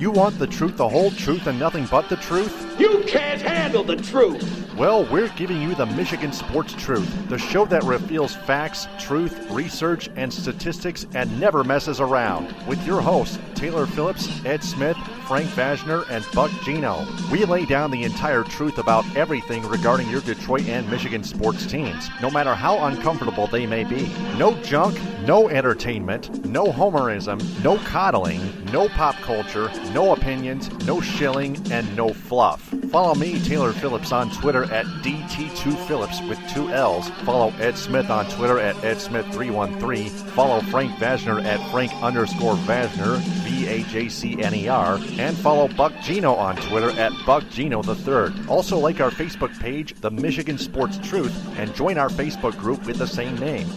You want the truth, the whole truth, and nothing but the truth? You can't handle the truth! Well, we're giving you the Michigan Sports Truth, the show that reveals facts, truth, research, and statistics and never messes around. With your hosts, Taylor Phillips, Ed Smith, Frank Wagner, and Buck Gino. We lay down the entire truth about everything regarding your Detroit and Michigan sports teams, no matter how uncomfortable they may be. No junk, no entertainment, no homerism, no coddling, no pop culture, no opinions, no shilling, and no fluff. Follow me, Taylor Phillips, on Twitter at DT2Phillips with 2 L's. Follow Ed Smith on Twitter at EdSmith313. Follow Frank Wagner at Frank_Wagner, VAJCNER. And follow Buck Gino on Twitter at BuckGino3rd. Also like our Facebook page, The Michigan Sports Truth, and join our Facebook group with the same name.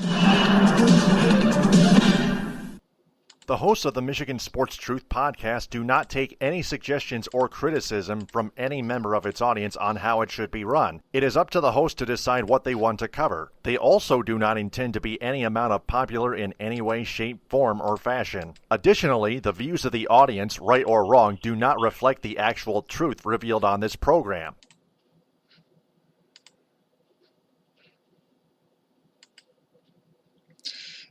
The hosts of the Michigan Sports Truth podcast do not take any suggestions or criticism from any member of its audience on how it should be run. It is up to the host to decide what they want to cover. They also do not intend to be any amount of popular in any way, shape, form, or fashion. Additionally, the views of the audience, right or wrong, do not reflect the actual truth revealed on this program.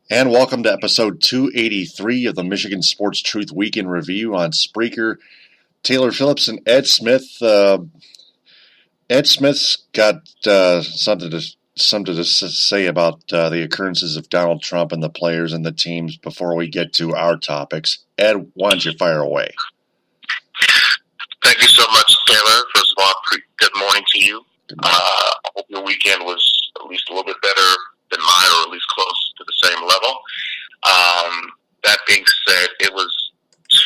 And welcome to episode 283 of the Michigan Sports Truth Week in Review on Spreaker. Taylor Phillips and Ed Smith. Ed Smith's got something to say about the occurrences of Donald Trump and the players and the teams before we get to our topics. Ed, why don't you fire away? Thank you so much, Taylor. First of all, good morning to you. I hope your weekend was at least a little bit better than mine, or at least close to the same level. That being said, it was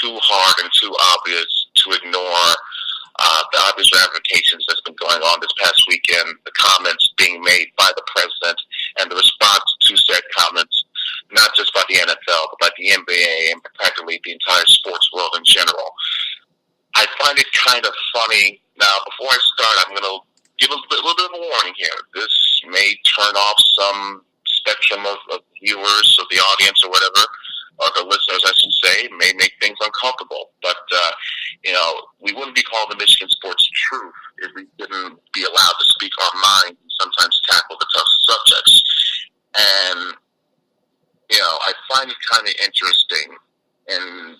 too hard and too obvious to ignore the obvious ramifications that's been going on this past weekend, the comments being made by the president, and the response to said comments, not just by the NFL, but by the NBA and practically the entire sports world in general. I find it kind of funny. Now, before I start, I'm going to give a little bit of a warning here. This may turn off some spectrum of viewers, of the audience or whatever, or the listeners, I should say, may make things uncomfortable. But, we wouldn't be called the Michigan Sports Truth if we didn't be allowed to speak our mind and sometimes tackle the tough subjects. And, I find it kind of interesting in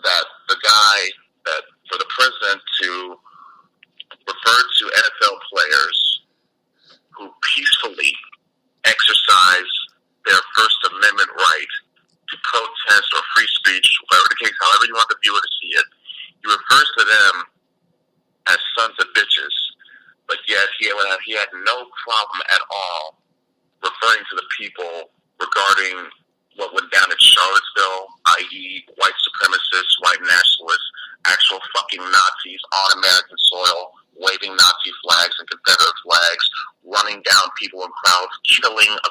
that the guy that, for the president to refer to NFL players who peacefully exercise their First Amendment right to protest or free speech, whatever the case, however you want the viewer to see it, he refers to them as sons of bitches, but yet he had no problem at all referring to the people regarding what went down in Charlottesville, i.e. white supremacists, white nationalists, actual fucking Nazis on American soil, waving Nazi flags and Confederate flags, running down people in crowds, killing a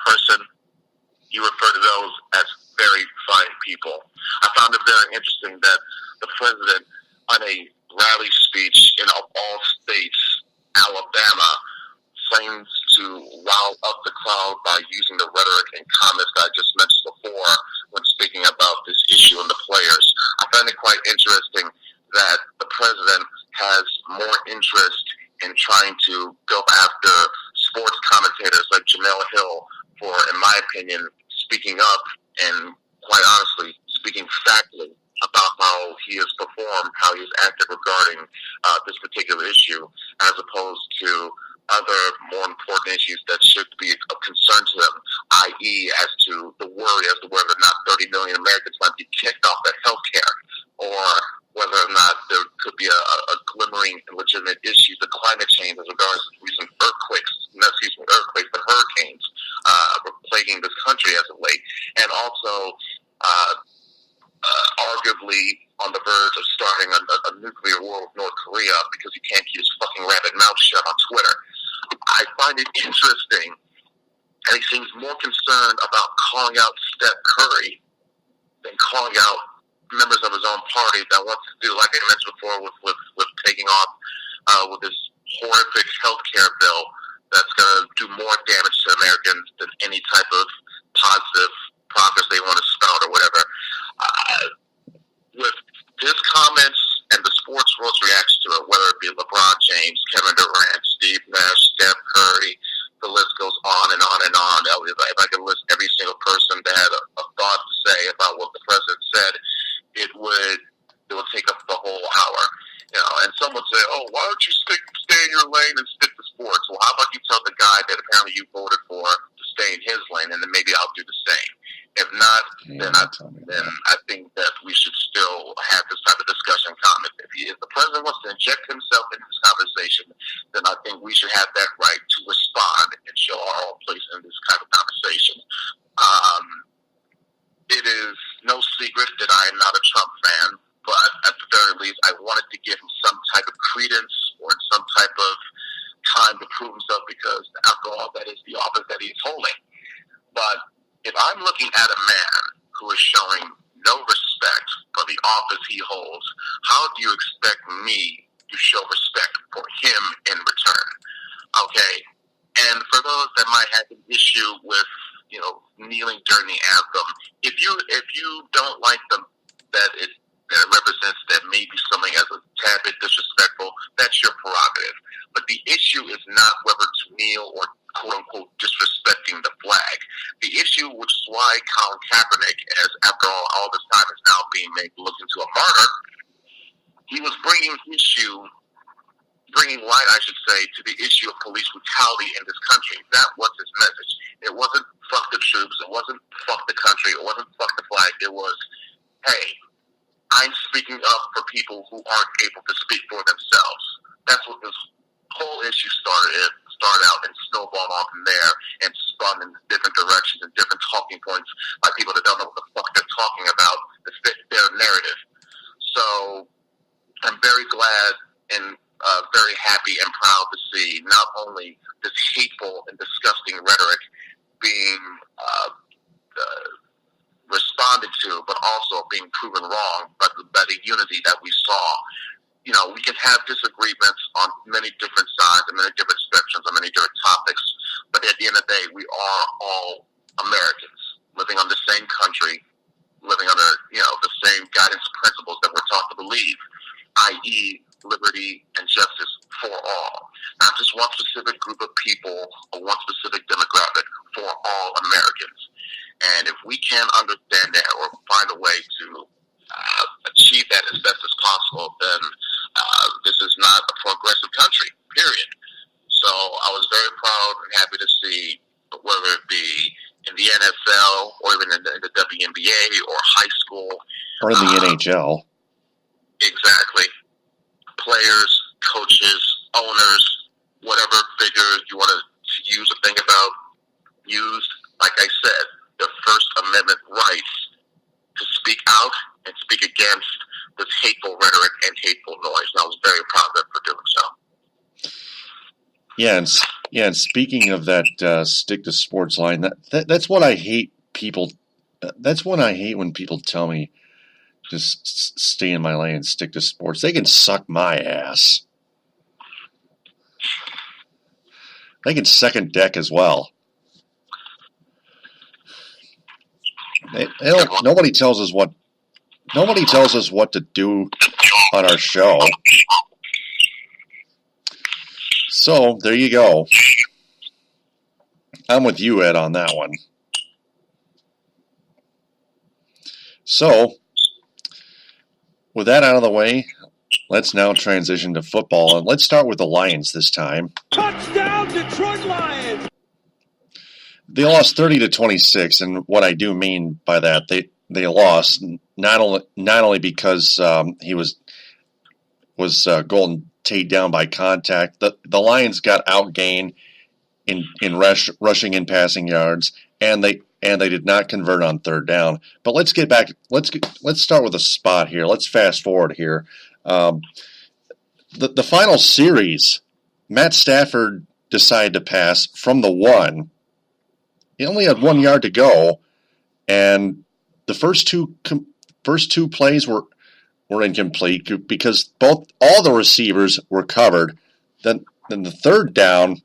person. You refer to those as very fine people. I found it very interesting that the president, on a rally speech in all states, Alabama, claims to rile up the crowd by using the rhetoric and comments that I just mentioned before when speaking about this issue and the players. I find it quite interesting that the president has more interest in trying to go after sports commentators like Jamel Hill for, in my opinion, speaking up and, quite honestly, speaking factly about how he has performed, how he has acted regarding this particular issue, as opposed to other more important issues that should be of concern to them, i.e. as to the worry as to whether or not 30 million Americans might be kicked off at health care, or whether or not there could be a glimmering and legitimate issues of climate change as regards to recent hurricanes plaguing this country as of late, and also arguably on the verge of starting a nuclear war with North Korea because he can't keep his fucking rabbit mouth shut on Twitter. I find it interesting, and he seems more concerned about calling out Steph Curry than calling out members of his own party that wants to do, like I mentioned before, with taking off with this horrific health care bill that's going to do more damage to Americans than any type of positive progress they want to spout or whatever. With his comment it be LeBron James, Kevin Durant, Steve Nash, Steph Curry. The list goes on and on and on. If I could list every single person that had a thought to say about what the president said, it would take up the whole hour. And some would say, "Oh, why don't you stay in your lane and stick to sports?" Well, how about you tell the guy that apparently you voted for to stay in his lane, and then maybe I'll do the same. If not, then I think that we should still have this type of discussion. Comment. If the president wants to inject himself in this conversation, then I think we should have that right to respond and show our own place in this kind of conversation. It is no secret that I am not a Trump fan, but at the very least, I wanted to give him some type of credence or some type of time to prove himself, because after all, that is the office that he's holding. But if I'm looking at a man who is showing no respect for the office he holds, how do you expect me to show respect for him in return? Okay, and for those that might have an issue with, kneeling during the anthem, if you don't like that it represents that maybe something as a tad bit disrespectful, that's your prerogative. But the issue is not whether to kneel or quote-unquote disrespecting the flag. The issue, which is why Colin Kaepernick, as after all this time is now being made look into a martyr, he was bringing light, I should say, to the issue of police brutality in this country. That was his message. It wasn't fuck the troops, it wasn't fuck the country, it wasn't fuck the flag, it was, hey, I'm speaking up for people who aren't able to speak for themselves. That's what this whole issue started out and snowballed off from there and spun in different directions and different talking points by people that don't know what the fuck they're talking about to fit their narrative. So I'm very glad and very happy and proud to see not only this hateful and disgusting rhetoric being responded to, but also being proven wrong by the unity that we saw. We can have disagreements on many different sides and many different spectrums on many different topics, but at the end of the day, we are all Americans living on the same country, living under, the same guidance principles that we're taught to believe, i.e., liberty and justice for all. Not just one specific group of people or one specific demographic, for all Americans. And if we can understand that or find a way to achieve that as best as possible, then this is not a progressive country, period. So I was very proud and happy to see, whether it be in the NFL or even in the WNBA or high school. Or in the NHL. Exactly. Players, coaches, owners, whatever figure you want to use or think about, used, like I said, the First Amendment rights to speak out and speak against this hateful rhetoric and hateful noise. And I was very proud of them for doing so. And speaking of that stick to sports line, that's what I hate people. That's what I hate when people tell me just stay in my lane and stick to sports. They can suck my ass. They can second deck as well. Nobody tells us what to do on our show. So there you go. I'm with you, Ed, on that one. So, with that out of the way, let's now transition to football, and let's start with the Lions this time. Touchdown, Detroit Lions! They lost 30-26, and what I do mean by that, they lost not only because he was Golden Tate down by contact. The Lions got outgained in rushing and passing yards, and they did not convert on third down. But let's get back. Let's start with a spot here. Let's fast forward here. The final series, Matt Stafford decided to pass from the 1. He only had 1 yard to go, and the first two plays were incomplete because all the receivers were covered. Then the third down,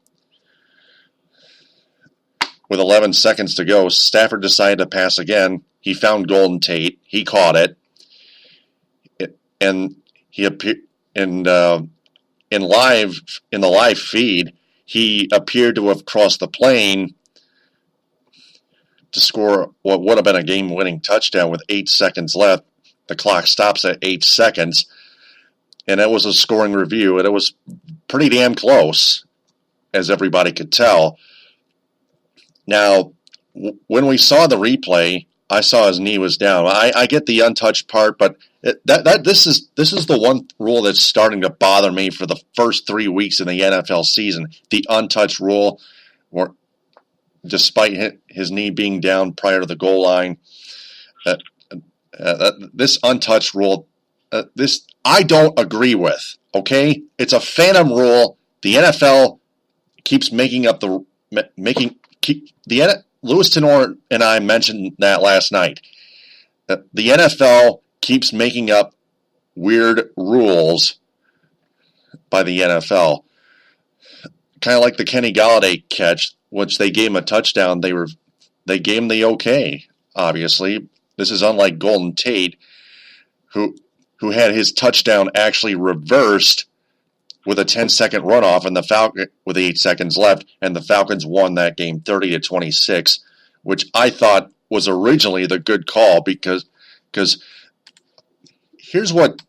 with 11 seconds to go, Stafford decided to pass again. He found Golden Tate. He caught it, and he appeared. And in the live feed, he appeared to have crossed the plane to score what would have been a game-winning touchdown with 8 seconds left. The clock stops at 8 seconds, and it was a scoring review, and it was pretty damn close, as everybody could tell. Now, when we saw the replay, I saw his knee was down. I get the untouched part, but this is the one rule that's starting to bother me for the first 3 weeks in the NFL season. The untouched rule, where despite his knee being down prior to the goal line, this untouched rule, this I don't agree with. Okay, it's a phantom rule. The NFL keeps making up Louis Tenor and I mentioned that last night. The NFL keeps making up weird rules by the NFL. Kind of like the Kenny Galladay catch, which they gave him a touchdown. They gave him the okay, obviously. This is unlike Golden Tate, who had his touchdown actually reversed with a 10-second runoff, and with 8 seconds left, and the Falcons won that game 30-26, which I thought was originally the good call because here's what.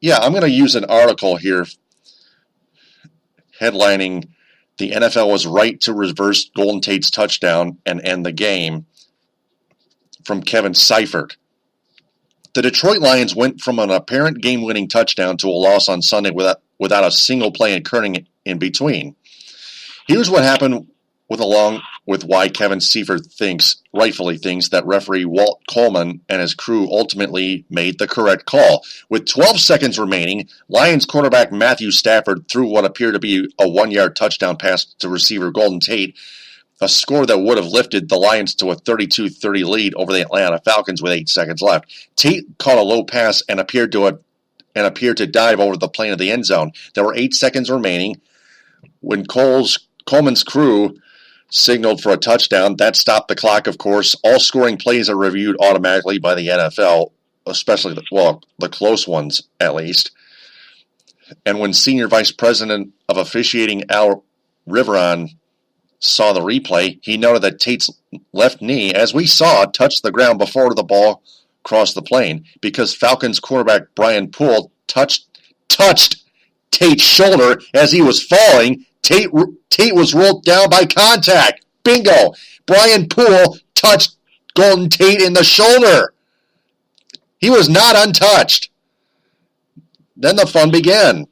Yeah, I'm going to use an article here headlining "The NFL was right to reverse Golden Tate's touchdown and end the game" from Kevin Seifert. The Detroit Lions went from an apparent game-winning touchdown to a loss on Sunday without a single play occurring in between. Here's what happened along with why Kevin Seifert rightfully thinks that referee Walt Coleman and his crew ultimately made the correct call. With 12 seconds remaining, Lions quarterback Matthew Stafford threw what appeared to be a 1-yard touchdown pass to receiver Golden Tate, a score that would have lifted the Lions to a 32-30 lead over the Atlanta Falcons with 8 seconds left. Tate caught a low pass and appeared to dive over the plane of the end zone. There were 8 seconds remaining when Coleman's crew signaled for a touchdown. That stopped the clock, of course. All scoring plays are reviewed automatically by the NFL, especially the close ones, at least. And when Senior Vice President of Officiating Al Riveron saw the replay, he noted that Tate's left knee, as we saw, touched the ground before the ball crossed the plane. Because Falcons quarterback Brian Poole touched Tate's shoulder as he was falling, Tate was rolled down by contact. Bingo! Brian Poole touched Golden Tate in the shoulder. He was not untouched. Then the fun began.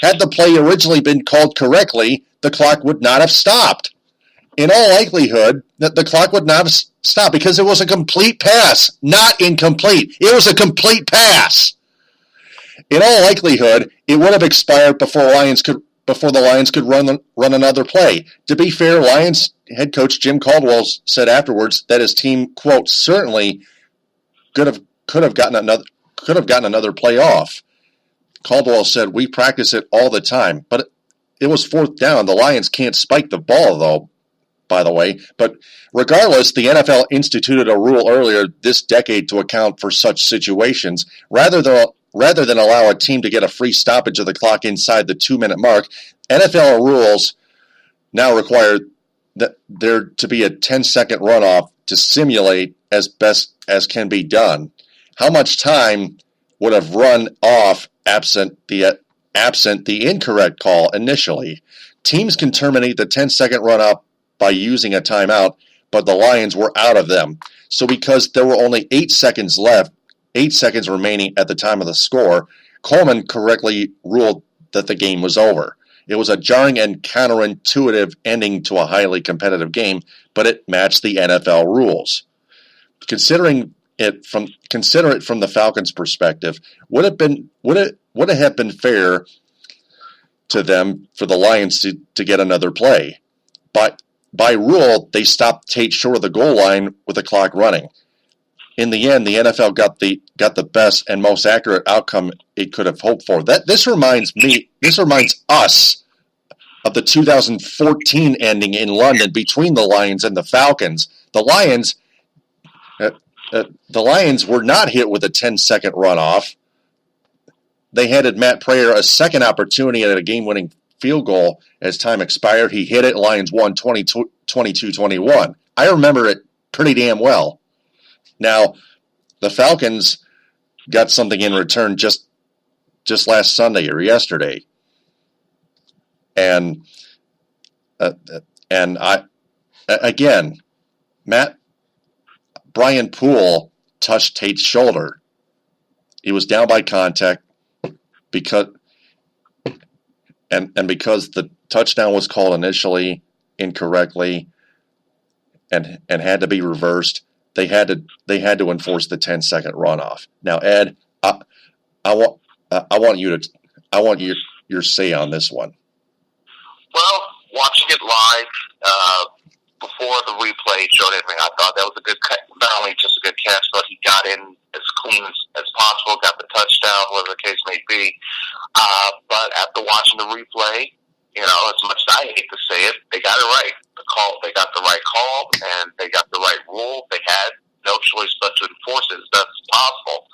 Had the play originally been called correctly, the clock would not have stopped. In all likelihood, the clock would not have stopped because it was a complete pass, not incomplete. It was a complete pass. In all likelihood, it would have expired before the Lions could run another play. To be fair, Lions head coach Jim Caldwell said afterwards that his team, quote, certainly could have gotten another play off. Caldwell said, "We practice it all the time," but it was fourth down. The Lions can't spike the ball, though, by the way. But regardless, the NFL instituted a rule earlier this decade to account for such situations. Rather than allow a team to get a free stoppage of the clock inside the 2-minute mark, NFL rules now require that there to be a 10-second runoff to simulate as best as can be done. How much time would have run off absent the incorrect call initially? Teams can terminate the 10-second runoff by using a timeout, but the Lions were out of them. So because there were only 8 seconds remaining at the time of the score, Coleman correctly ruled that the game was over. It was a jarring and counterintuitive ending to a highly competitive game, but it matched the NFL rules. Consider it from the Falcons' perspective. Would it have been fair to them for the Lions to get another play? But by rule, they stopped Tate short of the goal line with the clock running. In the end, the NFL got the best and most accurate outcome it could have hoped for. This reminds us of the 2014 ending in London between the Lions and the Falcons. The Lions were not hit with a 10-second runoff. they handed Matt Prater a second opportunity at a game-winning field goal as time expired. He hit it. Lions won 22-21. I remember it pretty damn well. Now, the Falcons got something in return just last Sunday or yesterday, and Brian Poole touched Tate's shoulder. He was down by contact because the touchdown was called initially incorrectly and had to be reversed. They had to enforce the 10-second runoff. Now, Ed, I want your say on this one. Well, watching it live before the replay showed everything, I thought that was a good cut. Not only just a good catch, but he got in as clean as possible, got the touchdown, whatever the case may be. But after watching the replay, as much as I hate to say it, they got it right. They got the right call, and they got the right rule. They had no choice but to enforce it as best as possible.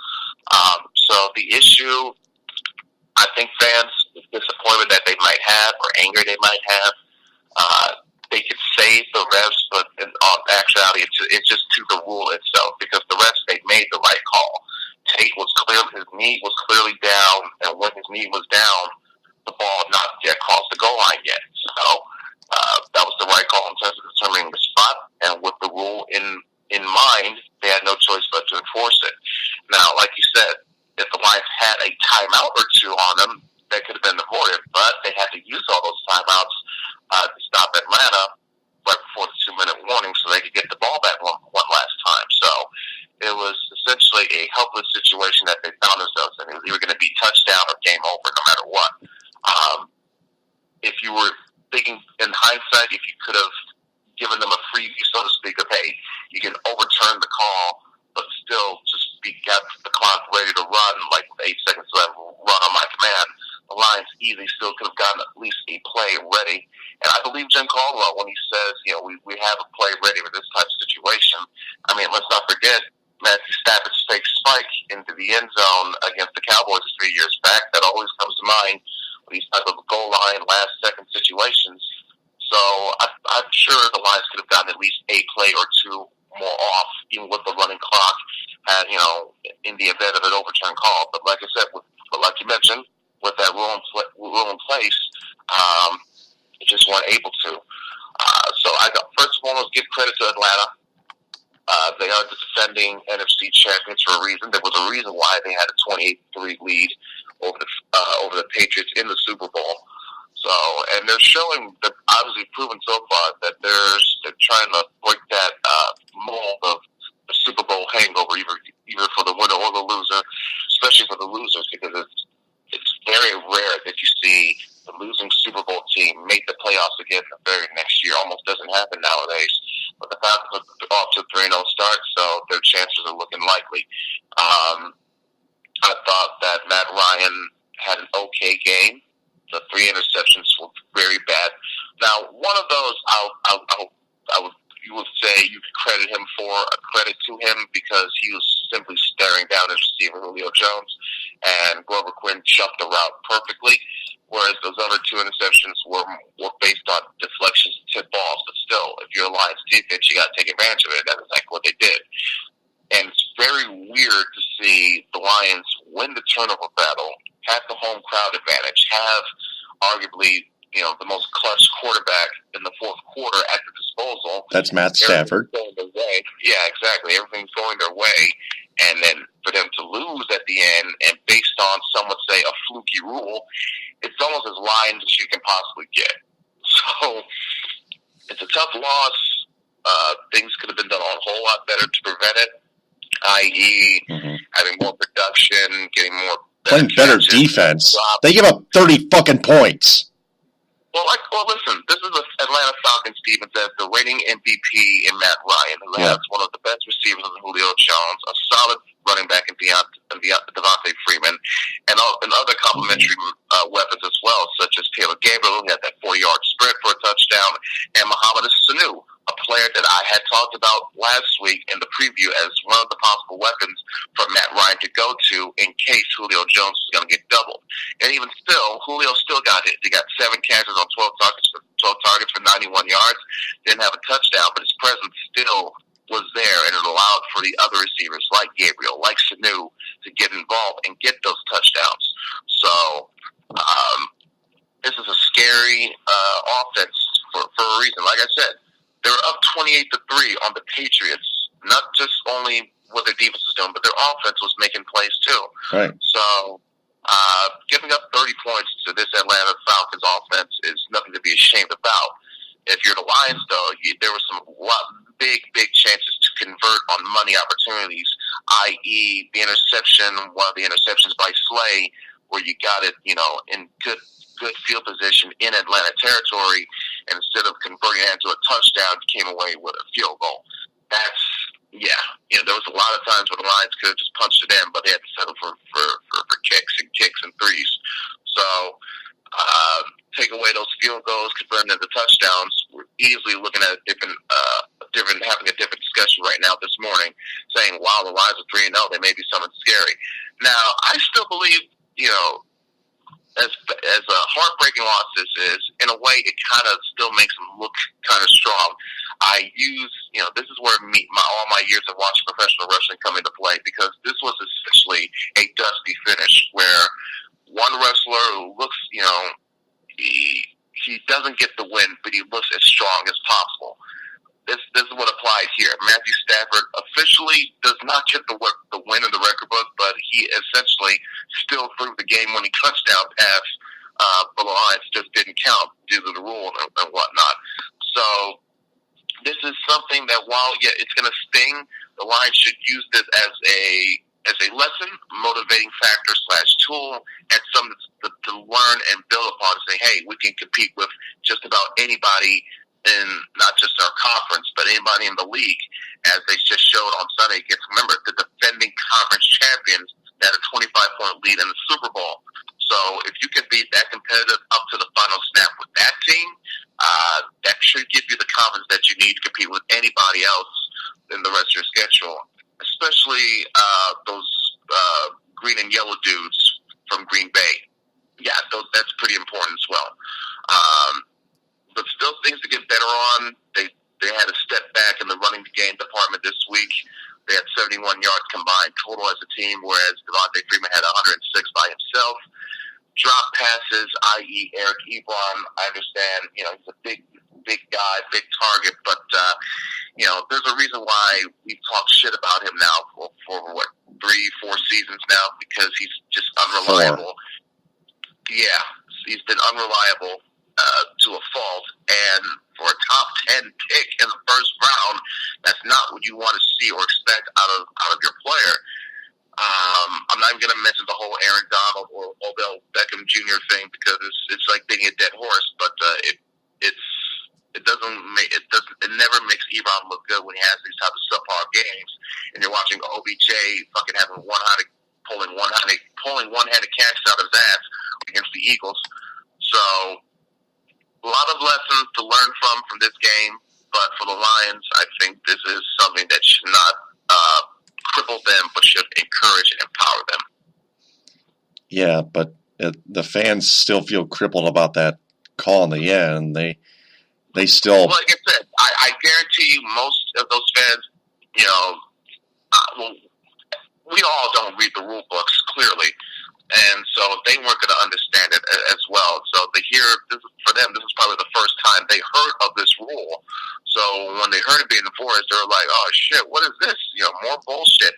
So the issue, I think fans, disappointment that they might have or anger they might have, they could save the refs, but in actuality, it's just to the rule itself, because the refs, they made the right call. Tate was his knee was clearly down, and when his knee was down, the ball had not yet crossed the goal line yet. So that was the right call in terms of determining the spot, and with the rule in mind, they had no choice but to enforce it. Now, like you said, if the Lions had a timeout or two on them, that could have been avoided, but they had to use all those timeouts to stop Atlanta right before the 2-minute warning so they could get the ball back one last time. So it was essentially a helpless situation that they found themselves in. It was either going to be touchdown or game over no matter what. If you were thinking in hindsight, if you could have given them a freebie, so to speak, of, hey, you can overturn the call, but still just got the clock ready to run, like with 8 seconds left, run on my command, the Lions easily still could have gotten at least a play ready. And I believe Jim Caldwell when he says, we have a play ready for this type of situation. I mean, let's not forget Matthew Stafford's fake spike into the end zone against the Cowboys 3 years back. That always comes to mind with these type of goal line, last-second situations. So I'm sure the Lions could have gotten at least a play or two more off, even with the running clock, and, in the event of an overturned call. But like I said, like you mentioned, with that rule in place, they just weren't able to. So first of all, let's give credit to Atlanta. They are the defending NFC champions for a reason. There was a reason why they had a 28-3 lead over the Patriots in the Super Bowl. So, and they're showing, they're obviously proven so far that they're trying to break that mold of the Super Bowl hangover, either for the winner or the loser, especially for the losers, because it's very rare that you see the losing Super Bowl team make the playoffs again the very next year. Almost doesn't happen nowadays. But the Falcons are off to a 3-0 start, so their chances are looking likely. I thought that Matt Ryan had an okay game. The 3 interceptions were very bad. Now, one of those, you would say you could credit him for a credit to him because he was simply staring down his receiver, Julio Jones, and Grover Quinn jumped the route perfectly, whereas those other 2 interceptions were based on deflections and tip balls. But still, if you're a Lions defense, you got to take advantage of it. That's exactly what they did. And it's very weird to see the Lions win the turnover battle, have the home crowd advantage, have arguably the most clutch quarterback in the fourth quarter at the disposal. That's Matt Stafford. Going their way. Yeah, exactly. Everything's going their way. And then for them to lose at the end, and based on, some would say, a fluky rule, it's almost as Lions as you can possibly get. So it's a tough loss. Things could have been done a whole lot better to prevent it, i.e. having more production, getting more playing better defense. They give up 30 fucking points. Well, listen, this is the Atlanta Falcons defense that has the reigning MVP in Matt Ryan, who has one of the best receivers in Julio Jones, a solid running back in Devontae Freeman, and other complementary weapons as well, such as Taylor Gabriel, who had that 40-yard sprint for a touchdown, and Mohamed Sanu, a player that I had talked about last week in the preview as one of the possible weapons for Matt Ryan line to go to in case Julio Jones is going to get doubled. And even still, Julio still got it. He got 7 catches on 12 targets for 91 yards. Didn't have a touchdown, but his presence still was there, and it allowed for the other receivers like Gabriel, like Sanu, to get involved and get those touchdowns. So this is a scary offense for a reason. Like I said, they were up 28-3 on the Patriots. Not just only what their defense was doing, but their offense was making plays too. Right. So giving up 30 points to this Atlanta Falcons offense is nothing to be ashamed about. If you're the Lions, though, there were some big chances to convert on money opportunities, i.e. the interception, one of the interceptions by Slay, where you got it, in good field position in Atlanta territory, and instead of converting it into a touchdown, you came away with a field goal. There was a lot of times where the Lions could have just punched it in, but they had to settle for kicks and threes. So take away those field goals, convert them into touchdowns. We're easily looking at having a different discussion right now this morning, saying, wow, the Lions are 3-0, they may be something scary. Now, I still believe, as a heartbreaking loss this is, in a way, it kind of still makes them look kind of strong. This is where all my years of watching professional wrestling come into play, because this was essentially a dusty finish where one wrestler who looks, he doesn't get the win, but he looks as strong as possible. This is what applies here. Matthew Stafford officially does not get the win in the record book, but he essentially still threw the game-winning touchdown pass. The Lions just didn't count due to the rule and whatnot. So this is something that, while it's going to sting, the Lions should use this as a lesson, motivating factor / tool, and something to learn and build upon. Say, hey, we can compete with just about anybody in not just our conference, but anybody in the league, as they just showed on Sunday against, remember, the defending conference champions that had a 25-point lead in the Super Bowl. So if you can be that competitive up to the final snap with that team, that should give you the confidence that you need to compete with anybody else in the rest of your schedule, especially those green and yellow dudes from Green Bay. Yeah, that's pretty important as well. But still things to get better on. They had a step back in the running game department this week. They had 71 yards combined total as a team, whereas Devontae Freeman had 106 by himself. Drop passes, i.e. Eric Ebron, I understand, he's a big guy, big target, but, there's a reason why we've talked shit about him now for 3-4 seasons now, because he's just unreliable. Yeah, he's been unreliable to a fault, and for a top 10 pick in the first round, that's not what you want to see or expect out of your player. I'm not even going to mention the whole Aaron Donald or Odell Beckham Jr. thing, because it's like beating a dead horse. But it never makes Ebron look good when he has these types of subpar games, and you're watching OBJ fucking having pulling one-handed catches out of his ass against the Eagles. So a lot of lessons to learn from this game, but for the Lions, I think this is something that should not cripple them, but should encourage and empower them. Yeah, but the fans still feel crippled about that call in the end. They still... Like I said, I guarantee you most of those fans, we all don't read the rule books, clearly. And so they weren't going to understand it as well. So for them, this is probably the first time they heard of this rule. So when they heard it being enforced, they were like, oh, shit, what is this? More bullshit.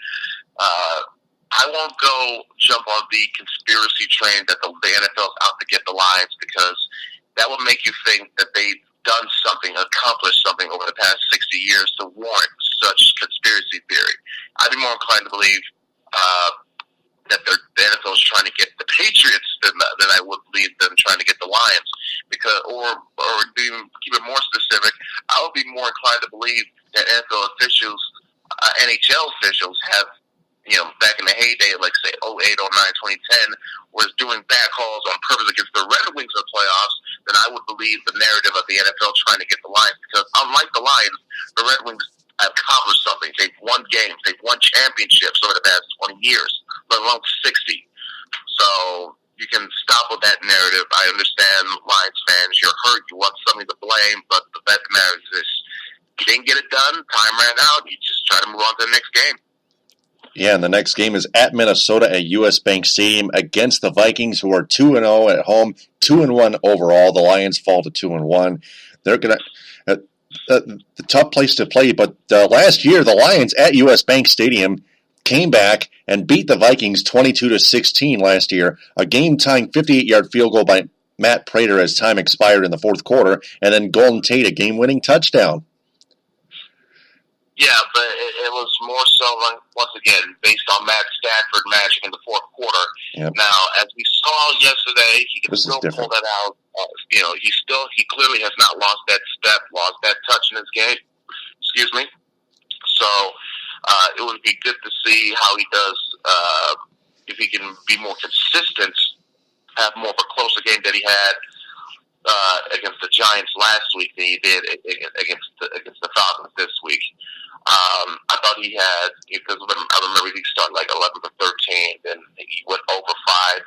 I won't go jump on the conspiracy train that the NFL's out to get the Lions, because that would make you think that they've done something, accomplished something over the past 60 years to warrant such conspiracy theory. I'd be more inclined to believe that the NFL is trying to get the Patriots than I would believe them trying to get the Lions. Because, or to even keep it more specific, I would be more inclined to believe that NFL officials, NHL officials have, back in the heyday, like say 08, 09, 2010, was doing bad calls on purpose against the Red Wings in the playoffs, then I would believe the narrative of the NFL trying to get the Lions. Because unlike the Lions, the Red Wings have accomplished something. They've won games. They've won championships over the past 20 years. let alone 60. So you can stop with that narrative. I understand Lions fans, you're hurt, you want somebody to blame, but the fact of the matter is this. You didn't get it done, time ran out, you just try to move on to the next game. Yeah, and the next game is at Minnesota at U.S. Bank Stadium against the Vikings, who are 2-0 at home, 2-1 overall. The Lions fall to 2-1. They're going to the tough place to play, but last year the Lions at U.S. Bank Stadium came back and beat the Vikings 22-16 last year. A game-tying 58-yard field goal by Matt Prater as time expired in the fourth quarter, and then Golden Tate a game-winning touchdown. Yeah, but it was more so, once again, based on Matt Stafford magic in the fourth quarter. Yep. Now, as we saw yesterday, he can still pull that out. He clearly has not lost that step, lost that touch in his game. Excuse me. So it would be good to see how he does, if he can be more consistent, have more of a closer game that he had against the Giants last week than he did against the Falcons this week. I thought he had, because I remember he started like 11 for 13, then he went over 5.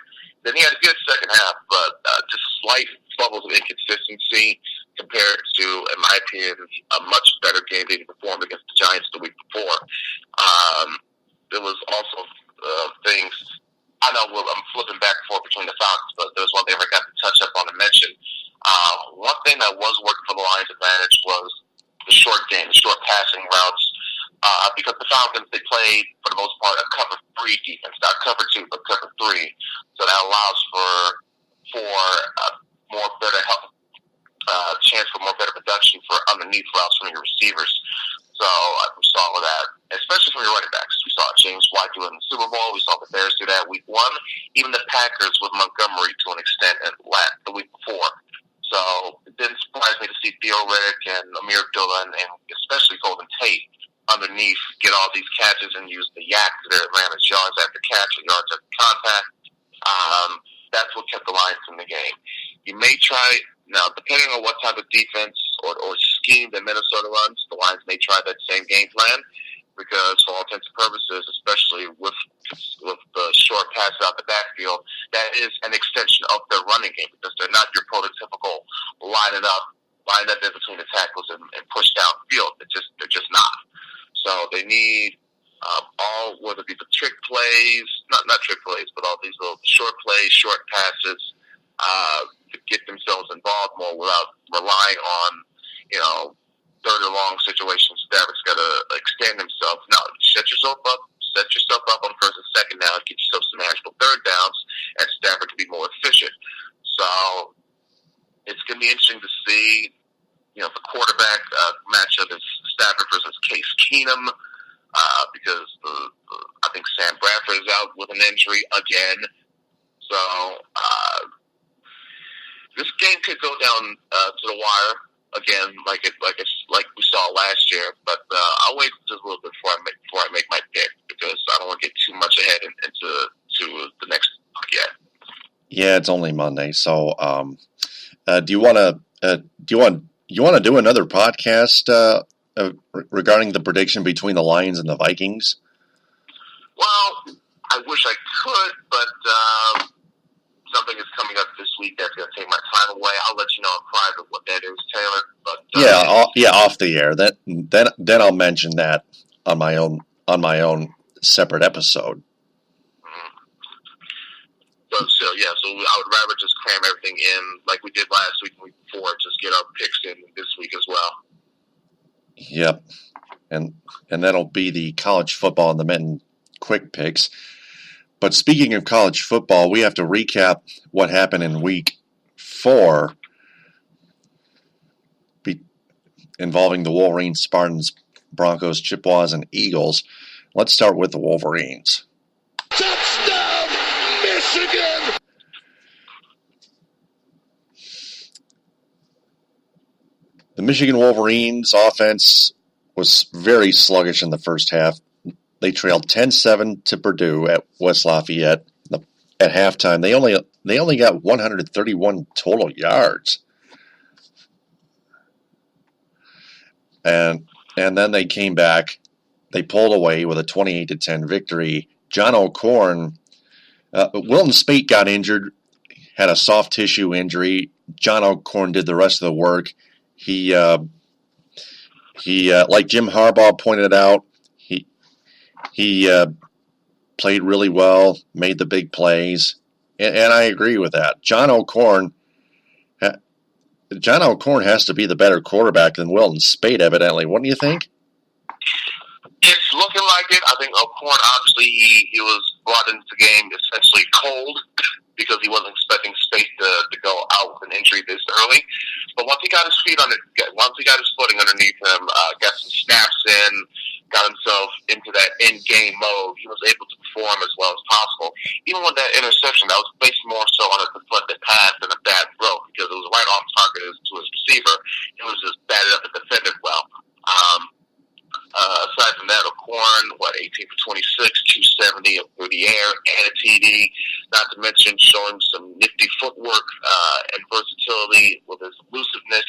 Then he had a good second half, but just slight bubbles of inconsistency compared to, in my opinion, a much better game that he performed against the Giants the week before. There was also things, I know I'm flipping back and forth between the Falcons, but there was one thing I got to touch up on and mention. One thing that was working for the Lions' advantage was the short game, the short passing routes, because the Falcons, they played, for the most part, a cover 3 defense, not cover 2, but cover 3. So that allows for more better help, chance for more better production for underneath routes from your receivers. So we saw with that, especially from your running backs. We saw James White do it in the Super Bowl. We saw the Bears do that week 1. Even the Packers with Montgomery to an extent the week before. So it didn't surprise me to see Theo Riddick and Amir Abdullah and especially Golden Tate underneath get all these catches and use the yak to their advantage, yards after catch or yards after contact. That's what kept the Lions in the game. You may try, now depending on what type of defense or scheme that Minnesota runs, the Lions may try that same game plan because for all intents and purposes, especially with the short passes out the backfield, that is an extension of their running game because they're not your prototypical line up in between the tackles and push downfield. They're just not. So they need whether it be the trick plays, not trick plays, but all these little short plays, short passes to get themselves involved more without relying on, third and long situations. Stafford's got to extend himself. No, set yourself up on first and second down, get yourself some actual third downs, and Stafford to be more efficient. So it's going to be interesting to see, the quarterback matchup is Stafford versus Case Keenum, because I think Sam Bradford is out with an injury again. So this game could go down to the wire again, like we saw last year. But I'll wait just a little bit before I make my pick because I don't want to get too much ahead into the next yet. Yeah, it's only Monday, so do you want to do another podcast regarding the prediction between the Lions and the Vikings? Well, I wish I could, but something is coming up this week that's going to take my time away. I'll let you know in private what that is, Taylor. But off the air. Then I'll mention that on my own separate episode. So I would rather just cram everything in like we did last week and week before, just get our picks in this week as well. Yep. And that'll be the college football and the men quick picks. But speaking of college football, we have to recap what happened in week 4 involving the Wolverines, Spartans, Broncos, Chippewas, and Eagles. Let's start with the Wolverines. Touchdown, Michigan! The Michigan Wolverines offense was very sluggish in the first half. They trailed 10-7 to Purdue at West Lafayette. At halftime, they only got 131 total yards. And then they came back. They pulled away with a 28-10 victory. John O'Corn Wilton Spate got injured, had a soft tissue injury. John O'Korn did the rest of the work. He like Jim Harbaugh pointed out, he played really well, made the big plays, and I agree with that. John O'Korn has to be the better quarterback than Wilton Spate, evidently. Wouldn't you think? It's looking like it. I think O'Korn, obviously, he was brought into the game essentially cold because he wasn't expecting Spate to go out with an injury this early. But once he got his footing underneath him, got some snaps in, got himself into that in-game mode, he was able to perform as well as possible. Even with that interception, that was based more so on a deflected pass than a bad throw because it was right on target to his receiver. It was just batted up and defended well. Aside from that, O'Korn, 18 for 26, 270 through the air, and a TD. Not to mention showing some nifty footwork and versatility with his elusiveness.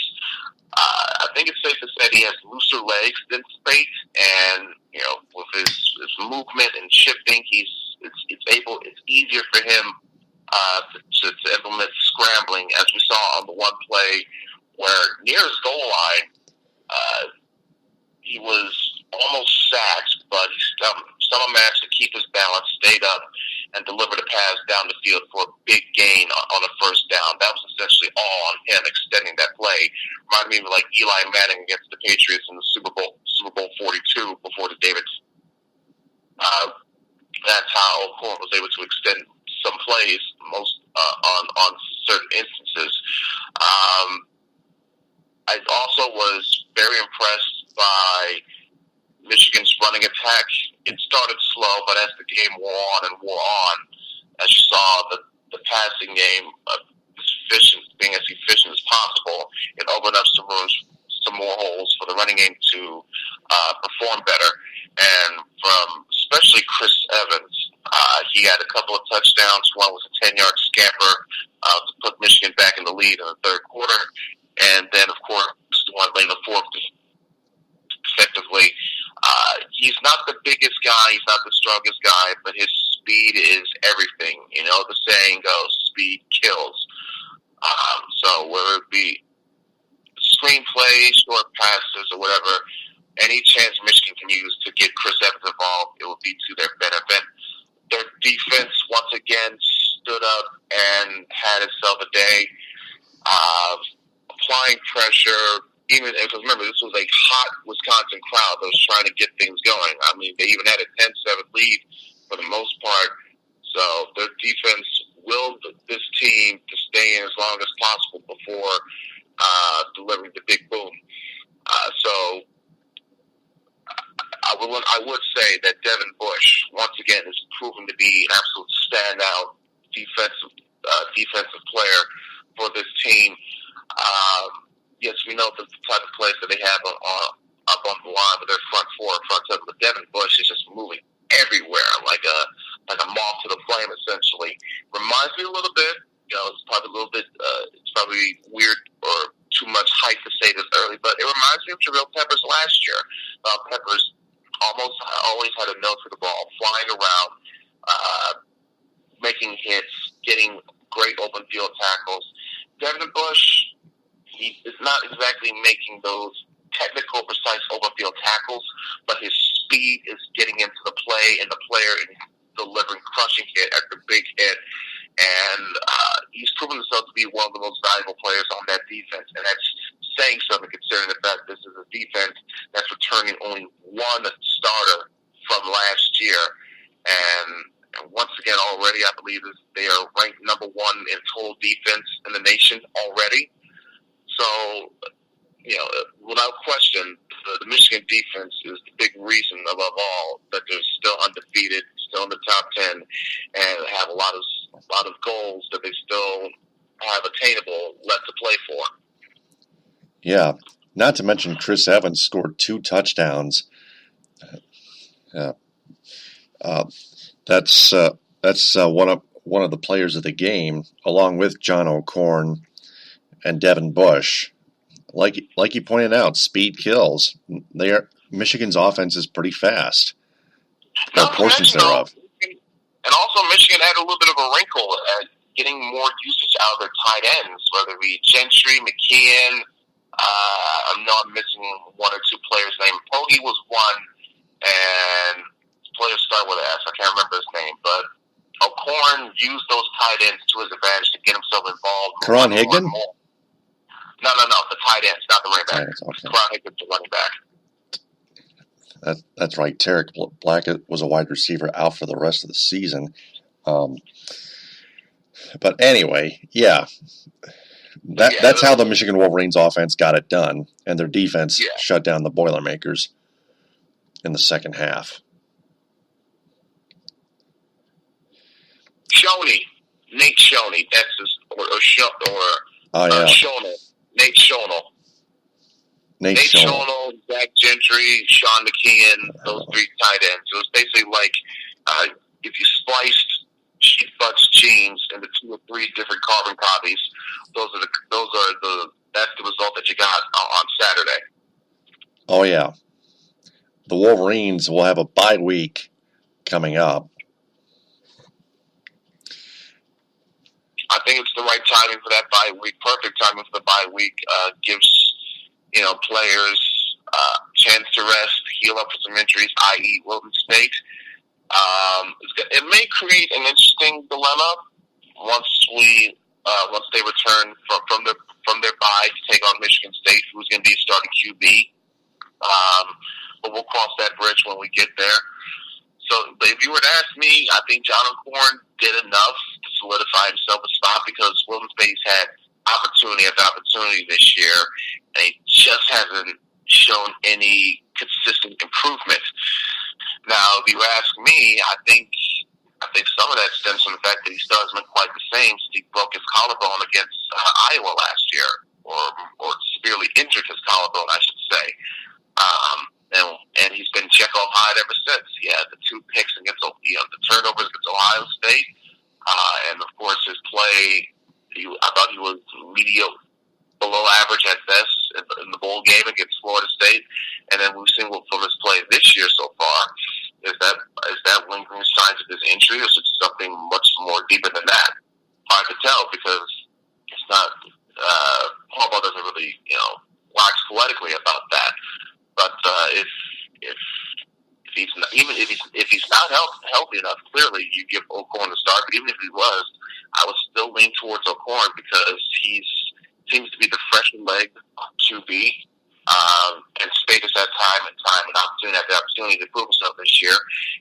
I think it's safe to say he has looser legs than Spate, and with his movement and shifting, it's easier for him to implement scrambling, as we saw on the one play where near his goal line, he was almost sacked, but he somehow managed to keep his balance, stayed up, and delivered a pass down the field for a big gain on a first down. That was essentially all on him extending that play. Reminded me of like Eli Manning against the Patriots in the Super Bowl 42 before the Davids. That's how O'Korn was able to extend some plays on certain instances. I also was very impressed by Michigan's running attack. It started slow, but as the game wore on, as you saw, the passing game being as efficient as possible, it opened up some more holes for the running game to perform better. And from especially Chris Evans, he had a couple of touchdowns. One was a 10-yard scamper to put Michigan back in the lead in the third quarter. And then, of course, the one late in the fourth, effectively. He's not the biggest guy. He's not the strongest guy, but his speed is everything. The saying goes, speed kills. So whether it be screenplays, short passes, or whatever, any chance Michigan can use to get Chris Evans involved, it will be to their benefit. Their defense, once again, stood up and had itself a day. Applying pressure, even because remember, this was a hot Wisconsin crowd that was trying to get things going. I mean, they even had a 10-7 lead for the most part. So their defense willed this team to stay in as long as possible before delivering the big boom. So I would say that Devin Bush, once again, is proven to be an absolute standout defensive player for this team. Yes, we know the type of plays that they have up on the line with their front four, front seven, but Devin Bush is just moving everywhere like a moth to the flame, essentially. Reminds me a little bit, it's probably weird or too much hype to say this early, but it reminds me of Jabril Peppers last year. Peppers almost always had a nose for the ball, flying around, making hits, getting great open field tackles. Devin Bush, he is not exactly making those technical, precise open field tackles, but his speed is getting into the play, and the player is delivering crushing hit after big hit. And he's proven himself to be one of the most valuable players on that defense, and that's saying something considering the fact this is a defense that's returning only one starter from last year. And once again, already, I believe they are ranked number one in total defense in the nation already. So, without question, the Michigan defense is the big reason above all that they're still undefeated, still in the top 10, and have a lot of goals that they still have attainable left to play for. Yeah, not to mention Chris Evans scored 2 touchdowns. That's one of the players of the game, along with John O'Korn and Devin Bush. Like you pointed out, speed kills. Michigan's offense is pretty fast. Portions thereof. And also, Michigan had a little bit of a wrinkle at getting more usage out of their tight ends, whether it be Gentry, McKeon. I know I'm missing one or two players' name. Pogge was one, and players start with an S. I can't remember his name, but O'Corn used those tight ends to his advantage to get himself involved. Karan Higdon? No, the tight ends, not the running back. Okay. Karan Higdon's the running back. That's right. Tarek Blackett was a wide receiver out for the rest of the season. But anyway, yeah. That's how the Michigan Wolverines offense got it done, and their defense shut down the Boilermakers in the second half. Nate Shoney, that's his, Shonel. Nate Shonel. Nate Shonel, Zach Gentry, Sean McKeon, those three tight ends. So it's basically like if you spliced Sheep Buck's jeans into 2 or 3 different carbon copies, that's the result that you got on Saturday. Oh yeah. The Wolverines will have a bye week coming up. I think it's the right timing for that bye week. Perfect timing for the bye week. Gives players chance to rest, heal up for some injuries, i.e. Wilton State. It may create an interesting dilemma once they return from their bye to take on Michigan State, who's going to be starting QB. But we'll cross that bridge when we get there. So if you were to ask me, I think John O'Corn did enough to solidify himself a spot because Wilton State's had opportunity after opportunity this year, and he just hasn't shown any consistent improvement. Now, if you ask me, I think some of that stems from the fact that he still hasn't been quite the same since he broke his collarbone against Iowa last year, or severely injured his collarbone, I should say. And he's been Jekyll Hyde ever since. He had the 2 picks against the turnovers against Ohio State, and of course his play. I thought he was mediocre, below average at best in the bowl game against Florida State, and then we've seen from his play this year so far. Is that lingering signs of his injury, or is it something much more deeper than that? Hard to tell because it's not. Harbaugh doesn't really wax poetically about that. But if he's not, if he's not healthy enough, clearly you give O'Corn a start. But even if he was, I would still lean towards O'Corn because he seems to be the fresher leg QB. And State has had time and opportunity to prove himself this year,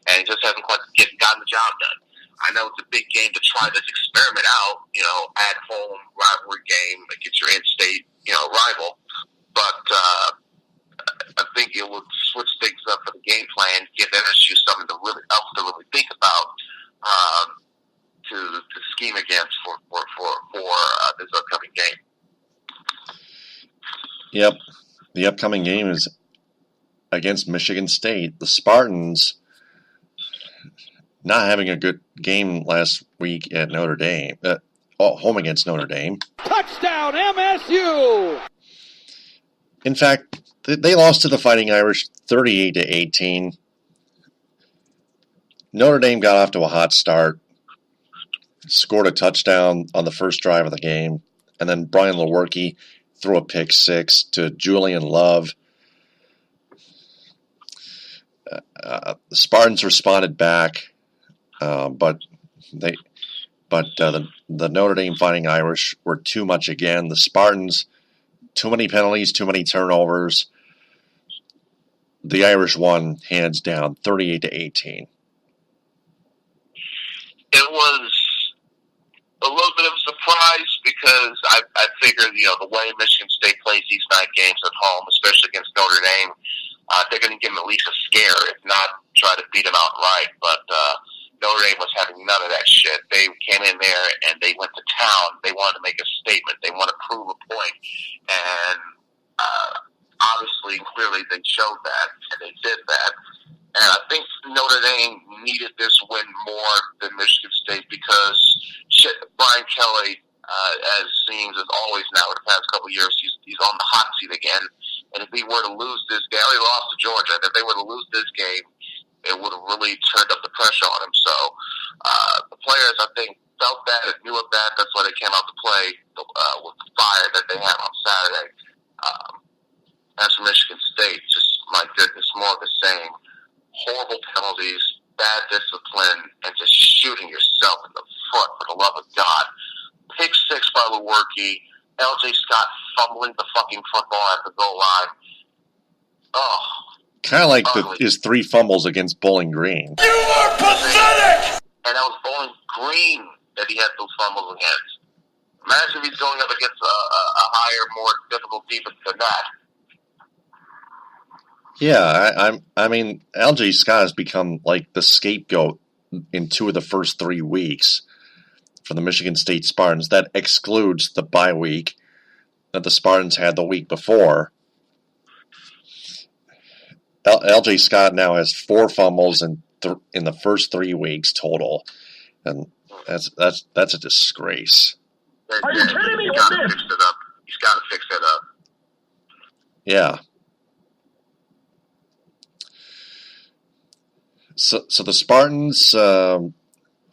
and he just hasn't quite gotten the job done. I know it's a big game to try this experiment out, at home rivalry game against your in-state, rival. But I think it would switch things up for the game plan, give NSU something to really think about to scheme against for this upcoming game. Yep, the upcoming game is against Michigan State. The Spartans not having a good game last week at Notre Dame, home against Notre Dame. Touchdown, MSU! In fact, they lost to the Fighting Irish 38-18. Notre Dame got off to a hot start, scored a touchdown on the first drive of the game, and then Brian Lewerke threw a pick 6 to Julian Love. The Spartans responded back, but the Notre Dame Fighting Irish were too much again. The Spartans, too many penalties, too many turnovers. The Irish won hands down, 38-18. It was a little bit of a surprise because I figured, the way Michigan State plays these night games at home, especially against Notre Dame, they're going to give them at least a scare, if not try to beat them outright. But Notre Dame was having none of that shit. They came in there and they went to town. They wanted to make a statement. They wanted to prove a point. And obviously, clearly, they showed that, and they did that. And I think Notre Dame needed this win more than Michigan State because Brian Kelly, as seems as always now in the past couple of years, he's on the hot seat again. And if he were to lose this game, he lost to Georgia. And if they were to lose this game, it would have really turned up the pressure on him. So the player players, I think, felt that and knew of that. That's why they came out to play with the fire that they had on Saturday. As for Michigan State, just, my goodness, more of the same. Horrible penalties, bad discipline, and just shooting yourself in the foot, for the love of God. Pick 6 by Lewerke. L.J. Scott fumbling the fucking football at the goal line. Oh. Kind of like his 3 fumbles against Bowling Green. You are pathetic! And that was Bowling Green that he had those fumbles against. Imagine if he's going up against a higher, more difficult defense than that. Yeah, I mean, L.J. Scott has become like the scapegoat in 2 of the first 3 weeks for the Michigan State Spartans. That excludes the bye week that the Spartans had the week before. L.J. Scott now has 4 fumbles in the first 3 weeks total, and that's a disgrace. Are you kidding me? He's got to fix it up. He's got to fix it up. Yeah. So the Spartans home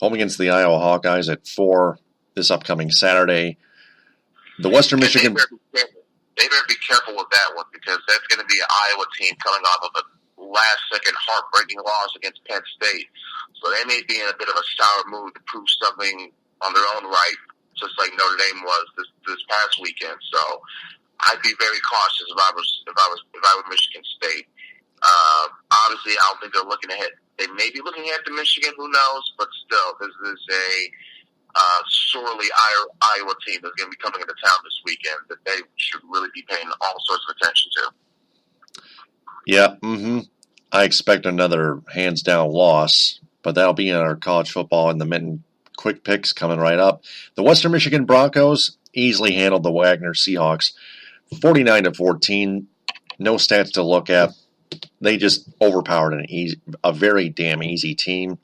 against the Iowa Hawkeyes at 4 this upcoming Saturday. The Western Michigan. They better be careful with that one, because that's going to be an Iowa team coming off of a last-second heartbreaking loss against Penn State. So they may be in a bit of a sour mood to prove something on their own right, just like Notre Dame was this past weekend. So I'd be very cautious if I were Michigan State. Obviously, I don't think they're looking ahead. They may be looking ahead to Michigan, who knows? But still, this is a sorely Iowa team that's going to be coming into town this weekend that they should really be paying all sorts of attention to. Yeah, I expect another hands-down loss, but that'll be in our college football in the mitten quick picks coming right up. The Western Michigan Broncos easily handled the Wagner Seahawks, 49-14. No stats to look at. They just overpowered a very damn easy team.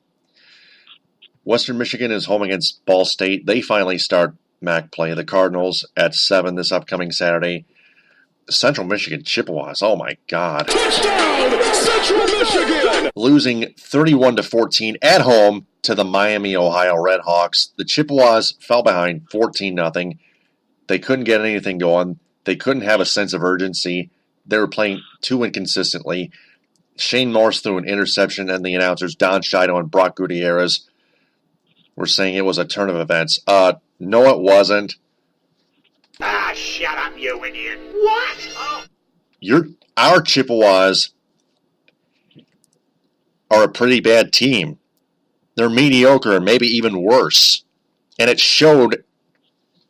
Western Michigan is home against Ball State. They finally start MAC play. The Cardinals at 7 this upcoming Saturday. Central Michigan Chippewas, oh my God. Touchdown, Central Michigan! Losing 31-14 at home to the Miami, Ohio Redhawks. The Chippewas fell behind 14-0. They couldn't get anything going. They couldn't have a sense of urgency. They were playing too inconsistently. Shane Morse threw an interception, and the announcers, Don Shido and Brock Gutierrez, were saying it was a turn of events. No, it wasn't. Ah, shut up, you idiot. What? Oh. Our Chippewas are a pretty bad team. They're mediocre and maybe even worse. And it showed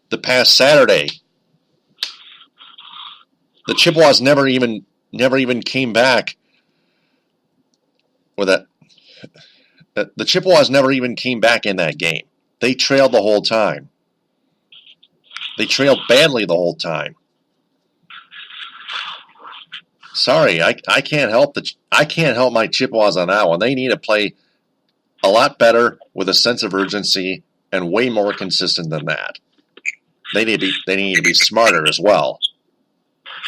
the past Saturday. The Chippewas never even came back with that. The Chippewas never even came back in that game. They trailed the whole time. They trailed badly the whole time. Sorry, I can't help my Chippewas on that one. They need to play a lot better with a sense of urgency and way more consistent than that. They need to be smarter as well.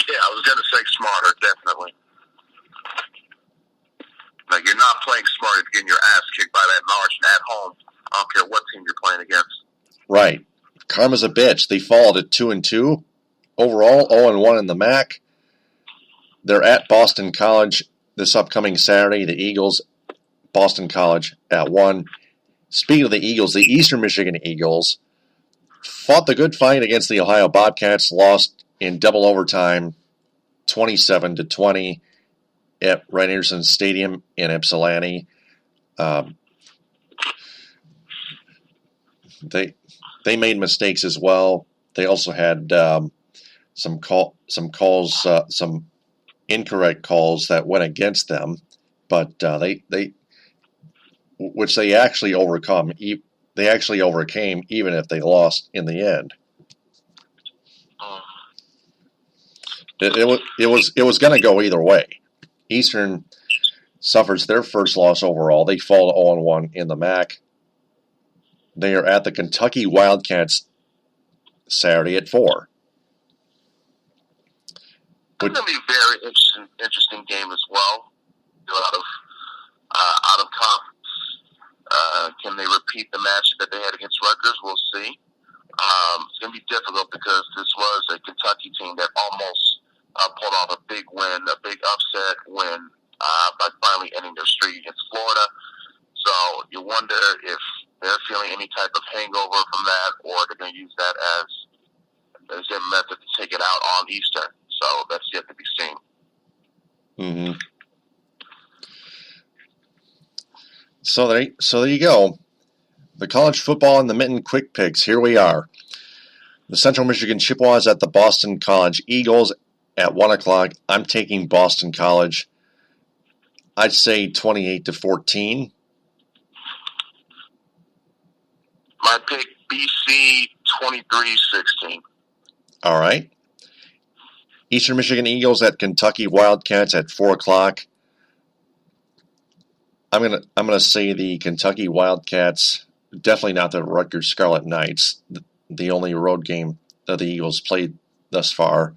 Yeah, I was going to say smarter, definitely. Like, you're not playing smart if you're getting your ass kicked by that margin at home. I don't care what team you're playing against. Right. Karma's a bitch. They fall at 2-2. Overall, 0-1 in the MAC. They're at Boston College this upcoming Saturday. The Eagles, Boston College at 1. Speaking of the Eagles, the Eastern Michigan Eagles fought the good fight against the Ohio Bobcats, lost in double overtime, 27-20 at Wright Anderson Stadium in Ypsilanti. They made mistakes as well. They also had some incorrect calls that went against them, but which they actually overcome. They actually overcame, even if they lost in the end. It was going to go either way. Eastern suffers their first loss overall. They fall to 0-1 in the MAC. They are at the Kentucky Wildcats Saturday at 4. It's going to be a very interesting game as well. Out of conference Can they repeat the match that they had against Rutgers? We'll see. It's going to be difficult because this was a Kentucky team that almost pulled off a big win, a big upset win by finally ending their streak against Florida. So you wonder if they're feeling any type of hangover from that, or they're going to use that as their method to take it out on Eastern. So that's yet to be seen. Mm-hmm. So there you go. The college football and the Mitten quick picks. Here we are. The Central Michigan Chippewas at the Boston College Eagles at 1 o'clock. I'm taking Boston College. I'd say 28-14. My pick, BC 23-16. All right. Eastern Michigan Eagles at Kentucky Wildcats at 4 o'clock. I'm gonna say the Kentucky Wildcats, definitely not the Rutgers Scarlet Knights, the only road game that the Eagles played thus far.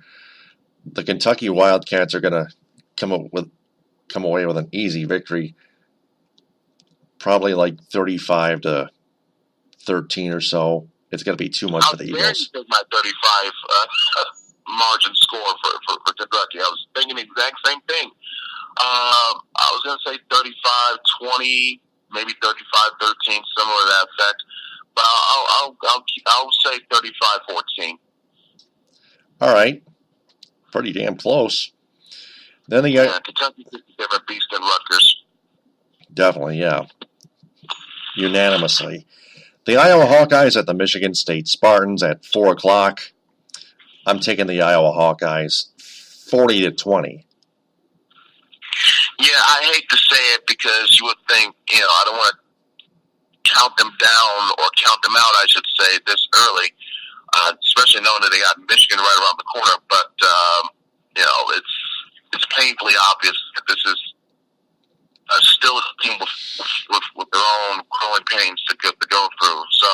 The Kentucky Wildcats are gonna come away with an easy victory, probably like 35-13 or so. It's gonna be too much for the Eagles. I was my 35 margin score for Kentucky. I was thinking the exact same thing. I was going to say 35-20, maybe 35-13, similar to that effect. But I'll say 35-14. All right. Pretty damn close. Then they got Kentucky's a different beast than Rutgers. Definitely, yeah. Unanimously. The Iowa Hawkeyes at the Michigan State Spartans at 4 o'clock. I'm taking the Iowa Hawkeyes 40-20. Yeah, I hate to say it because you would think, I don't want to count them down or count them out, I should say, this early, especially knowing that they got Michigan right around the corner. But, it's painfully obvious that this is still a team with their own growing pains to go through. So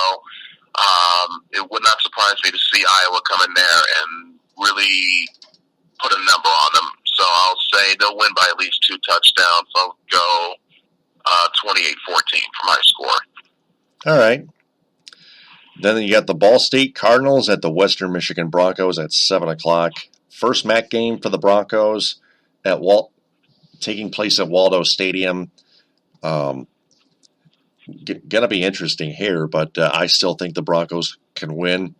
it would not surprise me to see Iowa come in there and really put a number on them. So I'll say they'll win by at least 2 touchdowns. I'll go 28-14 for my score. All right. Then you got the Ball State Cardinals at the Western Michigan Broncos at 7 o'clock. First MAC game for the Broncos at taking place at Waldo Stadium. Going to be interesting here, but I still think the Broncos can win.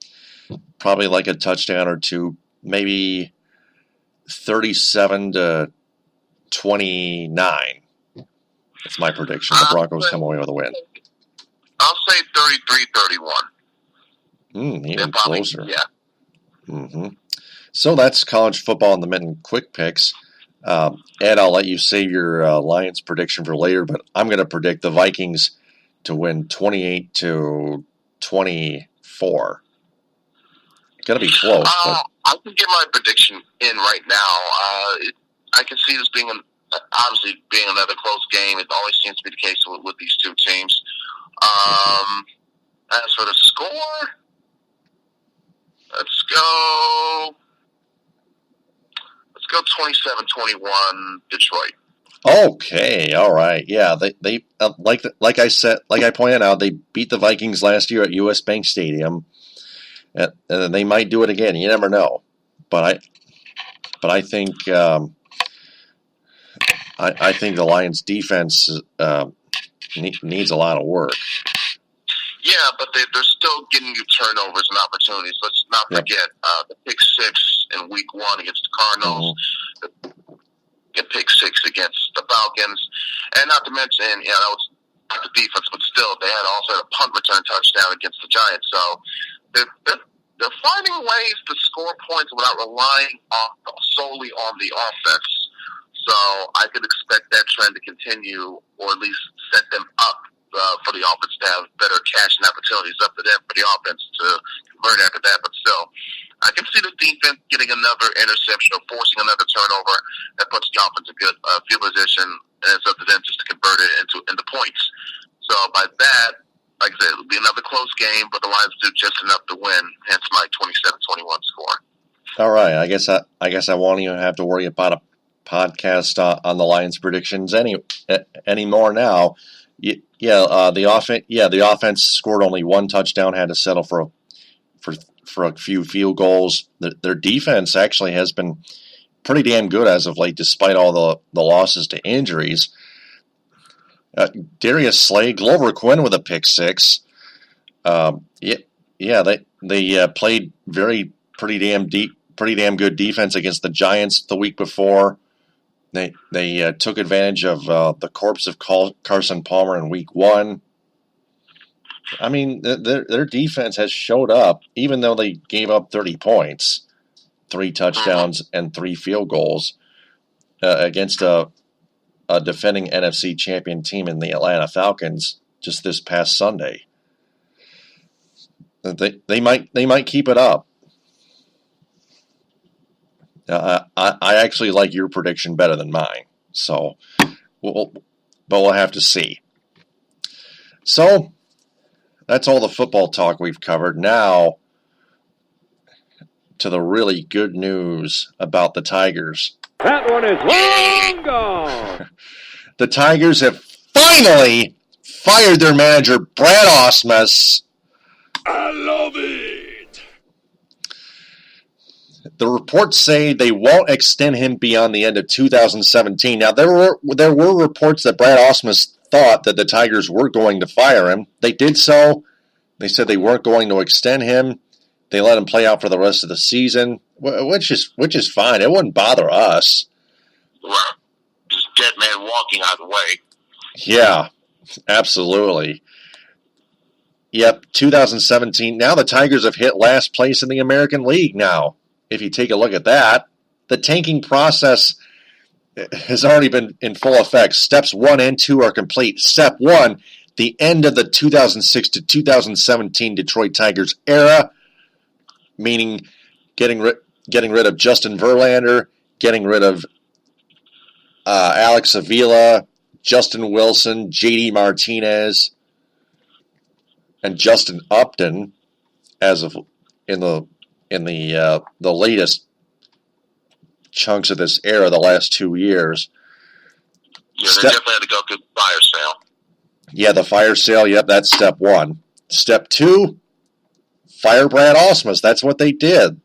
Probably like a touchdown or two, maybe 37-29. That's my prediction. The Broncos come away with a win. I'll say 33-31. Even closer. Yeah. Mm-hmm. So that's college football and the Mitten quick picks. Ed, I'll let you save your Lions prediction for later, but I'm going to predict the Vikings to win 28-24. Going to be close. But I can get my prediction in right now. I can see this being obviously being another close game. It always seems to be the case with these two teams. As for the score, let's go 27-21 Detroit. Okay, all right, yeah. They like I pointed out, they beat the Vikings last year at U.S. Bank Stadium, and they might do it again. You never know, but I think I think the Lions' defense needs a lot of work. Yeah, but they're still getting you turnovers and opportunities. Let's not forget the pick 6 in week 1 against the Cardinals, the pick 6 against the Falcons, and not to mention, that was not the defense, but still, they had also had a punt return touchdown against the Giants. So they're finding ways to score points without relying solely on the offense. So I could expect that trend to continue, or at least set them up for the offense to have better cashing opportunities. Up to them for the offense to convert after that. But still, I can see the defense getting another interception or forcing another turnover that puts the offense in good field position, and it's up to them just to convert it into points. So by that, like I said, it'll be another close game, but the Lions do just enough to win, hence my 27-21 score. All right, I guess I won't even have to worry about a podcast on the Lions predictions anymore now. The offense scored only one touchdown, had to settle for a few field goals. Their defense actually has been pretty damn good as of late, despite all the losses to injuries. Darius Slay, Glover Quinn with a pick six. They played pretty damn good defense against the Giants the week before. They took advantage of the corpse of Carson Palmer in week one. I mean, their defense has showed up, even though they gave up 30 points, 3 touchdowns, and 3 field goals against a defending NFC champion team in the Atlanta Falcons just this past Sunday. They might keep it up. I actually like your prediction better than mine, so we'll have to see. So that's all the football talk we've covered. Now to the really good news about the Tigers. That one is long gone. The Tigers have finally fired their manager, Brad Ausmus. I love it. The reports say they won't extend him beyond the end of 2017. Now, there were reports that Brad Ausmus thought that the Tigers were going to fire him. They did so. They said they weren't going to extend him. They let him play out for the rest of the season, which is fine. It wouldn't bother us. Right. Just dead man walking either way. Yeah, absolutely. Yep, 2017. Now the Tigers have hit last place in the American League now. If you take a look at that, the tanking process has already been in full effect. Steps 1 and 2 are complete. Step 1, the end of the 2006 to 2017 Detroit Tigers era, meaning getting rid of Justin Verlander, getting rid of Alex Avila, Justin Wilson, J.D. Martinez, and Justin Upton, as of in the latest chunks of this era, the last 2 years. Yeah, they definitely had to go through the fire sale. Yeah, the fire sale. Yep, that's step 1. Step 2, fire Brad Ausmus. That's what they did.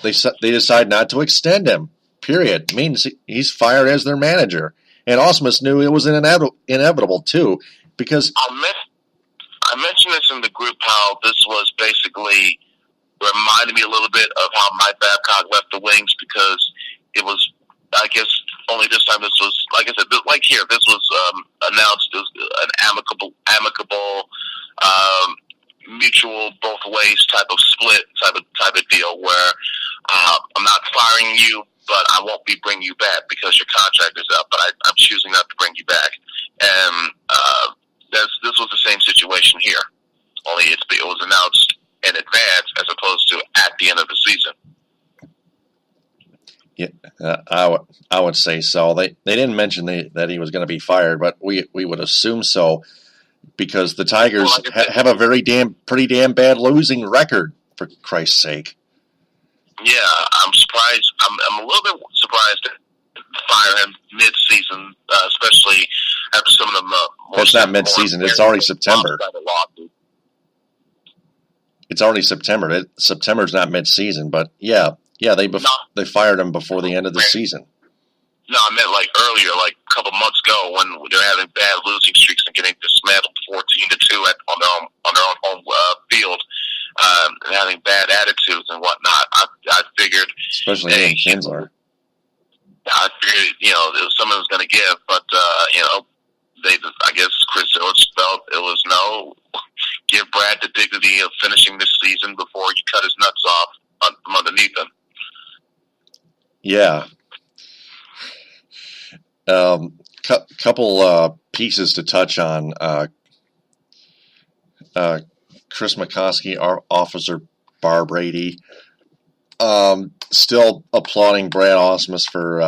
They decide not to extend him. Period. Means he's fired as their manager. And Ausmus knew it was inevitable too, because I mentioned this in the group how this was basically reminded me a little bit of how Mike Babcock left the Wings, because it was, I guess, only this time this was, like I said, like here, this was announced as an amicable, mutual both ways type of split, type of deal where I'm not firing you, but I won't be bringing you back because your contract is up, but I'm choosing not to bring you back. And this was the same situation here, only it was announced in advance as opposed to at the end of the season. Yeah, I would say so. They didn't mention that he was going to be fired, but we would assume so, because the Tigers have a pretty damn bad losing record, for Christ's sake. Yeah, I'm surprised. I'm a little bit surprised to fire him mid-season, especially after some of the It's not mid-season. It's already September. It's already September. September's not mid-season, but yeah, they fired him before the end of the season. No, I meant like earlier, like a couple months ago, when they're having bad losing streaks and getting dismantled 14-2 on their own home field, and having bad attitudes and whatnot. I figured, especially in Kinsler. I figured, someone was going to give, but I guess Chris Ilitch felt it was no. Give Brad the dignity of finishing this season before you cut his nuts off from underneath him. Yeah. Couple pieces to touch on. Chris McCoskey, our Officer Barb Brady, still applauding Brad Ausmus for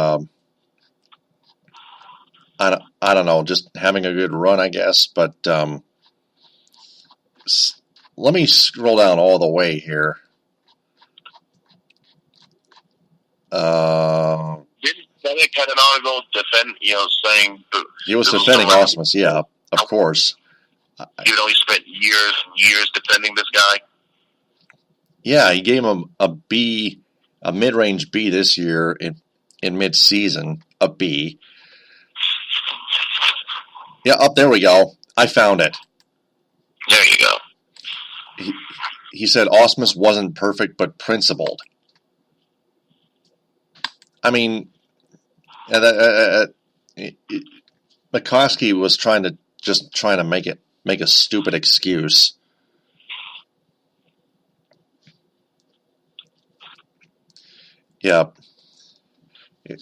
I don't know, just having a good run, I guess. But let me scroll down all the way here. Didn't Bennett had an article saying he was defending Ausmus, yeah. of course. Even though he spent years and years defending this guy. Yeah, he gave him a B, a mid-range B this year in mid-season, a B. Yeah, there we go. I found it. There you go. He said Ausmus wasn't perfect, but principled. I mean, McCoskey was trying to make a stupid excuse. Yeah.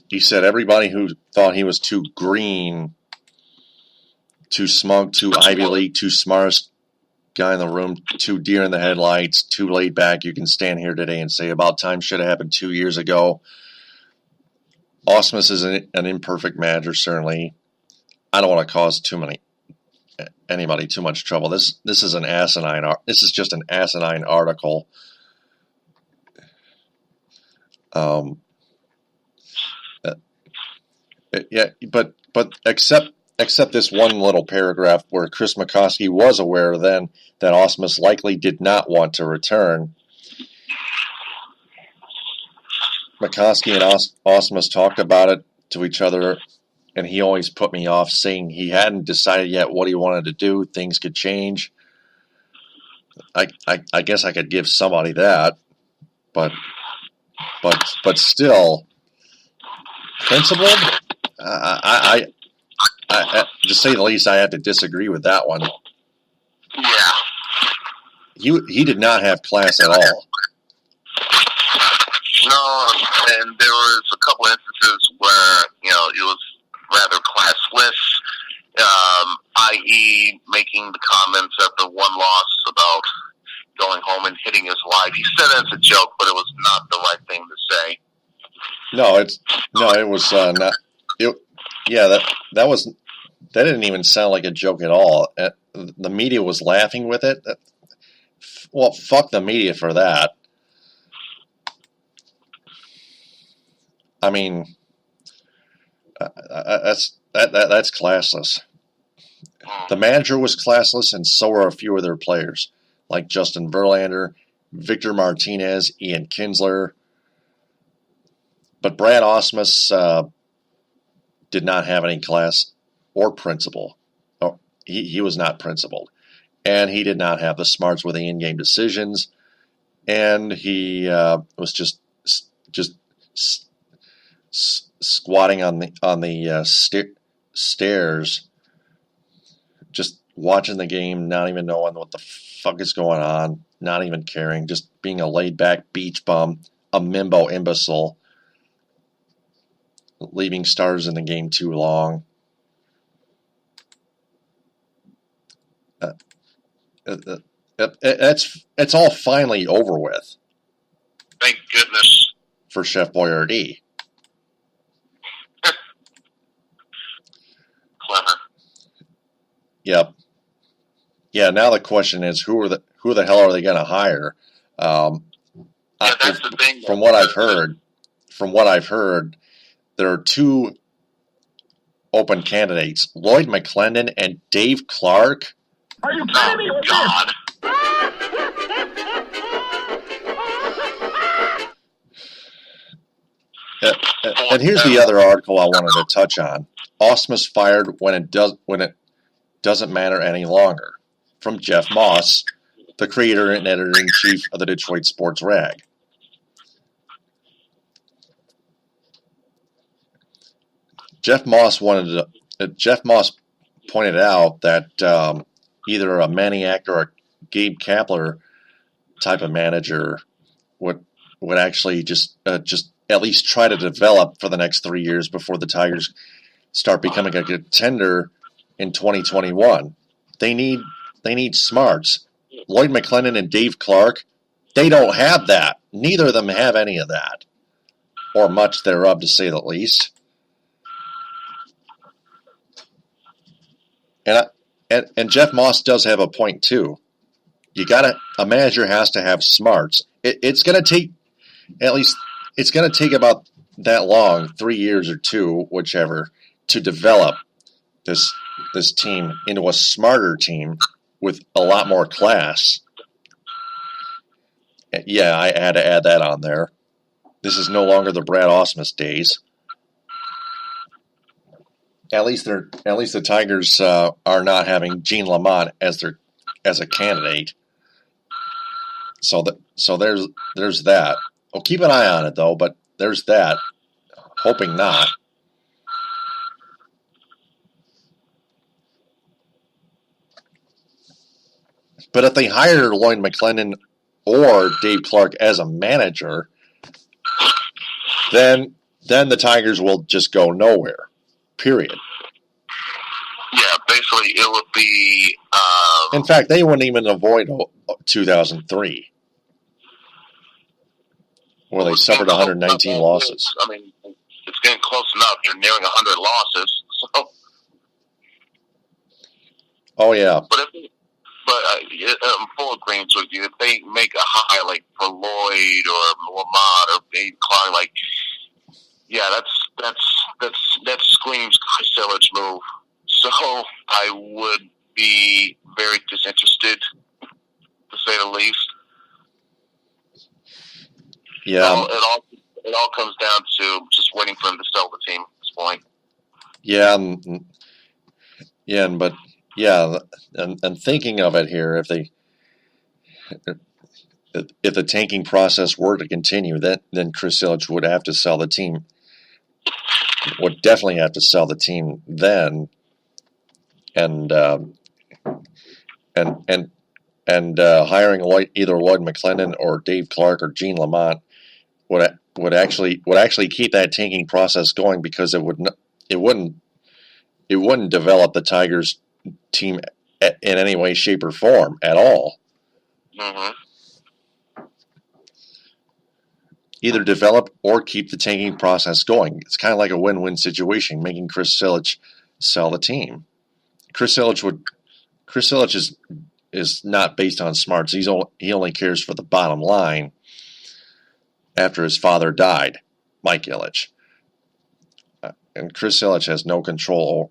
He said everybody who thought he was too green, too smug, too Ivy League, too smartest guy in the room, too deer in the headlights, too laid back, you can stand here today and say about time should have happened 2 years ago. Ausmus is an imperfect manager, certainly. I don't want to cause anybody too much trouble. This is an asinine. This is just an asinine article. Yeah, but except this one little paragraph where Chris McCoskey was aware then that Ausmus likely did not want to return. McCoskey and Ausmus talked about it to each other, and he always put me off, saying he hadn't decided yet what he wanted to do. Things could change. I guess I could give somebody that, but still, principled. I to say the least, I have to disagree with that one. Yeah. He did not have class at all. No, and there was a couple instances where, it was rather classless, i.e. making the comments after one loss about going home and hitting his wife. He said it as a joke, but it was not the right thing to say. It was not. That didn't even sound like a joke at all. The media was laughing with it. Well, fuck the media for that. I mean, that's classless. The manager was classless, and so were a few of their players, like Justin Verlander, Victor Martinez, Ian Kinsler. But Brad Ausmus did not have any class or principle. Oh, he was not principled, and he did not have the smarts with the in-game decisions, and he was just squatting on the stairs, just watching the game, not even knowing what the fuck is going on, not even caring, just being a laid-back beach bum, a mimbo imbecile, leaving stars in the game too long. It's all finally over with. Thank goodness. For Chef Boyardee. Clever. Yep. Yeah. Now the question is, who the hell are they going to hire? That's the thing. From what I've heard, there are two open candidates: Lloyd McClendon and Dave Clark. Are you kidding me? God. And here's the other article I wanted to touch on: Ausmus fired when it doesn't matter any longer. From Jeff Moss, the creator and editor-in-chief of the Detroit Sports Rag. Jeff Moss pointed out that either a Maniac or a Gabe Kapler type of manager would actually just at least try to develop for the next 3 years before the Tigers start becoming a contender in 2021. They need smarts. Lloyd McClendon and Dave Clark, they don't have that. Neither of them have any of that, or much thereof, to say the least. And Jeff Moss does have a point too. A manager has to have smarts. It's going to take about that long, 3 years or two, whichever, to develop. this team into a smarter team with a lot more class. Yeah, I had to add that on there. This is no longer the Brad Ausmus days. At least the Tigers are not having Gene Lamont as a candidate. So there's that. Well, keep an eye on it though. But there's that. Hoping not. But if they hire Lloyd McClendon or Dave Clark as a manager, then the Tigers will just go nowhere. Period. Yeah, basically it would be... in fact, they wouldn't even avoid 2003, where they suffered 119 losses. I mean, it's getting close enough. You're nearing 100 losses. So. Oh, yeah. I'm full agreement with you. If they make a hire like for Lloyd or Lamont or Dave Clark, like, yeah, that screams Chris Ilitch move. So I would be very disinterested, to say the least. Yeah. It all comes down to just waiting for him to sell the team at this point. Yeah. And thinking of it here, if the tanking process were to continue, then Chris Ilitch would have to sell the team. Would definitely have to sell the team then, and hiring either Lloyd McClendon or Dave Clark or Gene Lamont would actually keep that tanking process going, because it wouldn't develop the Tigers team in any way, shape, or form at all. Mm-hmm. Either develop or keep the tanking process going. It's kind of like a win-win situation, making Chris Ilitch sell the team. Chris Ilitch is not based on smarts. He only cares for the bottom line. After his father died, Mike Ilitch, and Chris Ilitch has no control.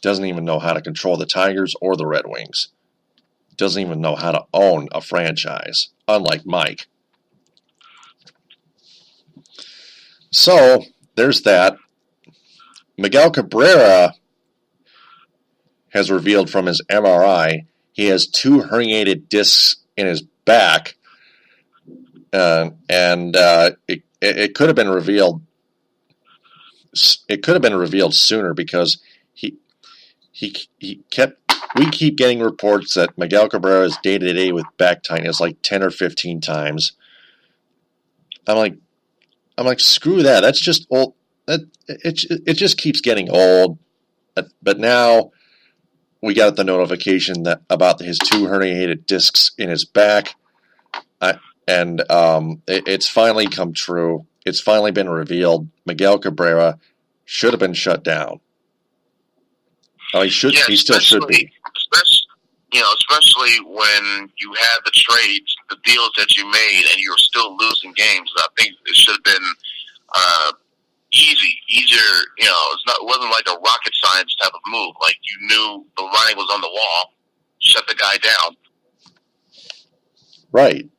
Doesn't even know how to control the Tigers or the Red Wings. Doesn't even know how to own a franchise, unlike Mike. So, there's that. Miguel Cabrera has revealed from his MRI he has 2 herniated discs in his back, and it could have been revealed. It could have been revealed sooner, because we keep getting reports that Miguel Cabrera is day to day with back tightness like 10 or 15 times. I'm like, screw that. That's just old. It just keeps getting old. But now we got the notification about his 2 herniated discs in his back, and it's finally come true. It's finally been revealed. Miguel Cabrera should have been shut down. He still should be. Especially when you had the trades, the deals that you made, and you were still losing games. I think it should have been easier. It wasn't like a rocket science type of move. Like, you knew the writing was on the wall. Shut the guy down. Right.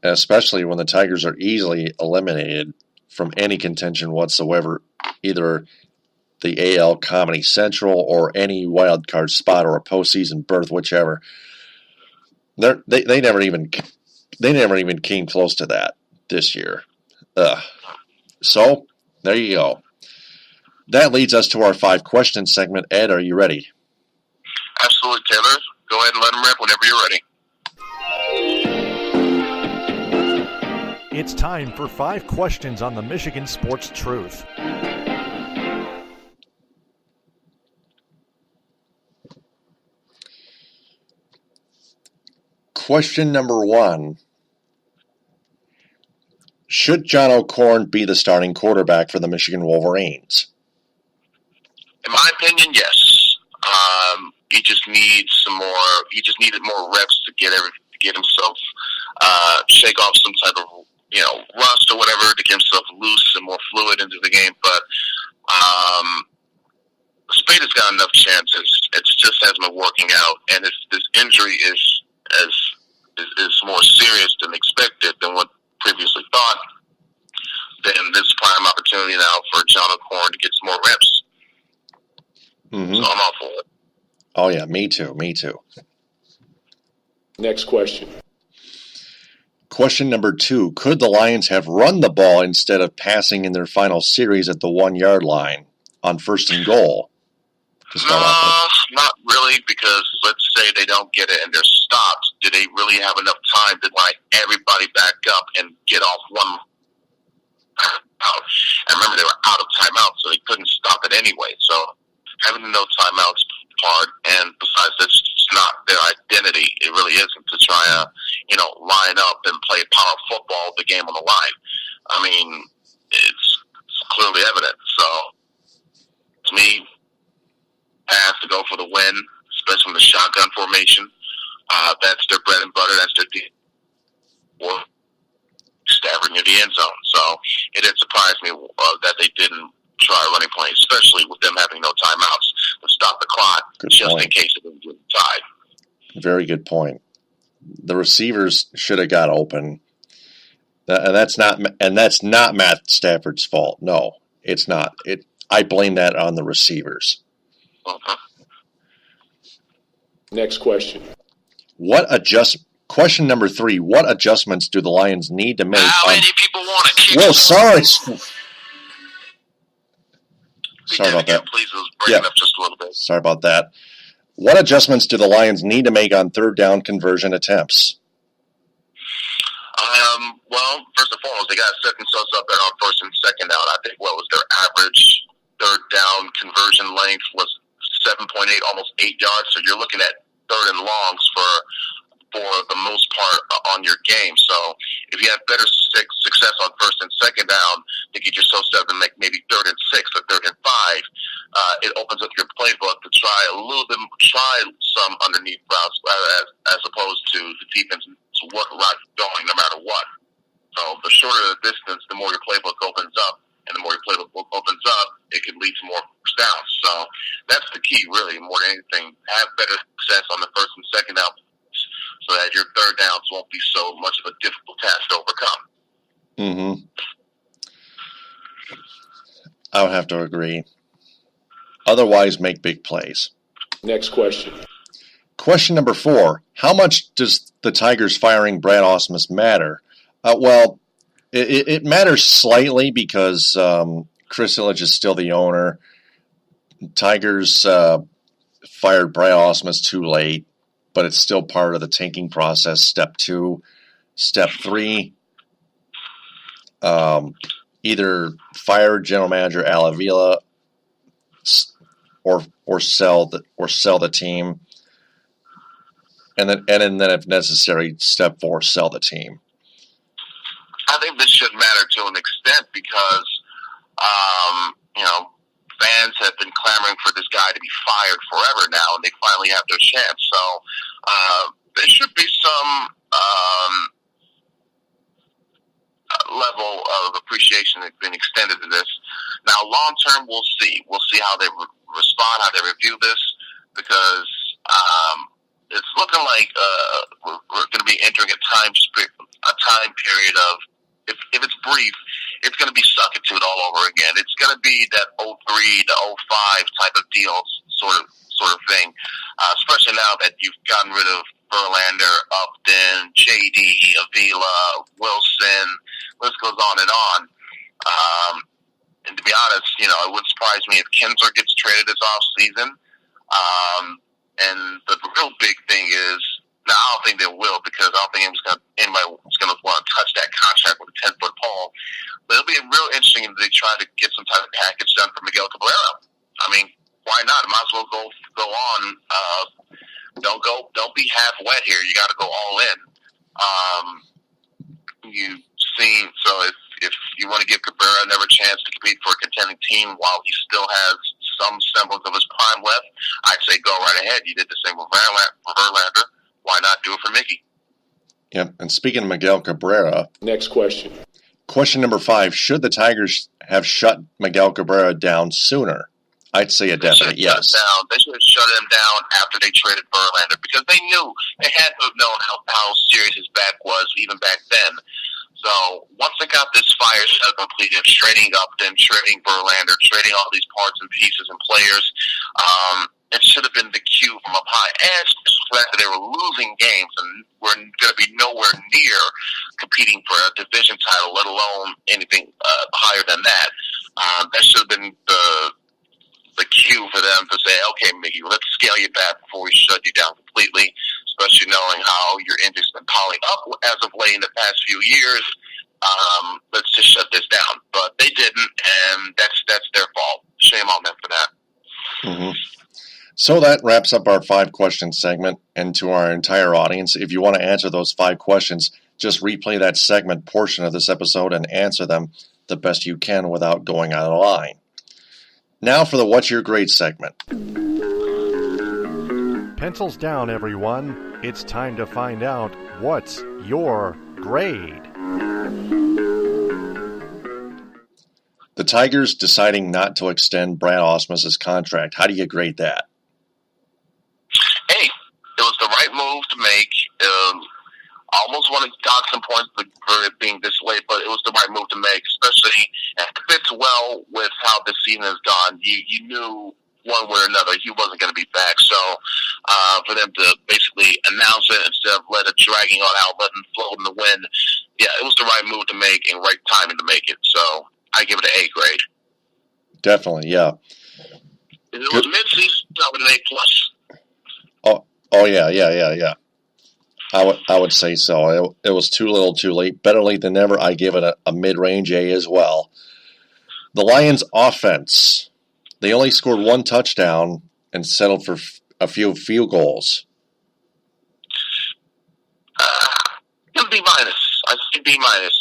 Especially when the Tigers are easily eliminated from any contention whatsoever, either the AL Comedy Central or any wild card spot or a postseason berth, whichever. They never even came close to that this year. So there you go. That leads us to our 5 question segment. Ed, are you ready? Absolutely, Taylor. Go ahead and let them rip whenever you're ready. It's time for 5 questions on the Michigan Sports Truth. Question number 1. Should John O'Korn be the starting quarterback for the Michigan Wolverines? In my opinion, yes. He just needs some more. He just needed more reps to get himself shake off some type of rust or whatever, to get himself loose and more fluid into the game. But Spade has got enough chances. It just hasn't been working out, and if this injury is more serious than expected than what previously thought, then this is prime opportunity now for John O'Corn to get some more reps. Mm-hmm. So I'm all for it. Oh yeah, me too. Next question. Question number 2. Could the Lions have run the ball instead of passing in their final series at the 1-yard line on 1st and goal? Not really, because let's say they don't get it and they're stopped. Do they really have enough time to line everybody back up and get off one out? And remember, they were out of timeout, so they couldn't stop it anyway. So having no timeouts hard, and besides, that's just not their identity. It really isn't to try to, line up and play power football with the game on the line. I mean, it's clearly evident. So, to me, have to go for the win, especially in the shotgun formation. That's their bread and butter. That's their deal. Or stabbing near the end zone. So it didn't surprise me that they didn't try running play, especially with them having no timeouts to stop the clock in case it didn't get tied. Very good point. The receivers should have got open, and that's not Matt Stafford's fault. No, it's not. I blame that on the receivers. Uh-huh. Next question. Question number 3. What adjustments do the Lions need to make? How many people want to kick? Well, sorry. Sorry about that. Please, it was breaking up just a little bit. Sorry about that. What adjustments do the Lions need to make on 3rd down conversion attempts? Well, first and foremost, they got to set themselves up there on 1st and 2nd down. I think what was their average 3rd down conversion length was 7.8, almost 8 yards. So you're looking at 3rd and longs for the most part on your game. So if you have better success on 1st and 2nd down, to get yourself set up and make maybe 3rd and 6 or 3rd and 5, it opens up your playbook to try some underneath routes as opposed to the defense what route going no matter what. So the shorter the distance, the more your playbook opens up, and the more your playbook opens up, it can lead to more first downs. So that's the key, really, more than anything. Have better success on the 1st and 2nd down, so that your 3rd downs won't be so much of a difficult task to overcome. Mm-hmm. I would have to agree. Otherwise, make big plays. Next question. Question number 4. How much does the Tigers firing Brad Ausmus matter? Well, it matters slightly because Chris Ilitch is still the owner. Tigers fired Brad Ausmus too late, but it's still part of the tanking process. Step 2. Step 3, either fire general manager Al Avila or sell the team, and then if necessary, step 4, sell the team. I think this should matter to an extent because fans have been clamoring for this guy to be fired forever now, and they finally have their chance. So there should be some level of appreciation that's been extended to this. Now, long term, we'll see. We'll see how they respond, how they review this, because it's looking like we're going to be entering a time period of, if it's brief, it's going to be suck it to it all over again. It's going to be that 03 to 05 type of deal sort of thing, especially now that you've gotten rid of Verlander, Upton, JD, Avila, Wilson, list goes on and on. And to be honest, it wouldn't surprise me if Kinsler gets traded this offseason. And the real big thing is, now I don't think they will, because I don't think anybody's going to want to touch that contract with a 10-foot pole. But it'll be real interesting if they try to get some type of package done for Miguel Cabrera. I mean, why not? Might as well go on. Don't be half wet here. You got to go all in. So if you want to give Cabrera another chance to compete for a contending team while he still has some semblance of his prime left, I'd say go right ahead. You did the same with Verlander. Why not do it for Mickey? Yep. And speaking of Miguel Cabrera. Next question. Question number 5. Should the Tigers have shut Miguel Cabrera down sooner? I'd say a definite yes. They should have shut him down after they traded Verlander because they knew they had to have known how serious his back was even back then. So once they got this fire sale completed, trading Upton, trading Verlander, trading all these parts and pieces and players, it should have been the cue from up high. And the fact that they were losing games and were going to be nowhere near competing for a division title, let alone anything higher than that. That should have been the cue for them to say, okay, Mickey, let's scale you back before we shut you down completely, especially knowing how your injury's been piling up as of late in the past few years. Let's just shut this down. But they didn't, and that's their fault. Shame on them for that. Mm-hmm. So that wraps up our 5-question segment. And to our entire audience, if you want to answer those 5 questions, just replay that segment portion of this episode and answer them the best you can without going out of line. Now for the What's Your Grade segment. Pencils down, everyone. It's time to find out what's your grade. The Tigers deciding not to extend Brad Ausmus' contract. How do you grade that? Hey, it was the right move to make. Almost want to dock some points for it being this late, but it was the right move to make, especially it fits well with how this season has gone. You knew one way or another he wasn't going to be back, so for them to basically announce it instead of let it dragging on out, letting it float in the wind, yeah, it was the right move to make and right timing to make it. So I give it an A grade. Definitely, yeah. If it was mid-season, I would an A+. Oh yeah. I would say so. It was too little, too late. Better late than never. I give it a mid-range A as well. The Lions' offense. They only scored 1 touchdown and settled for a few field goals. B-. I say B-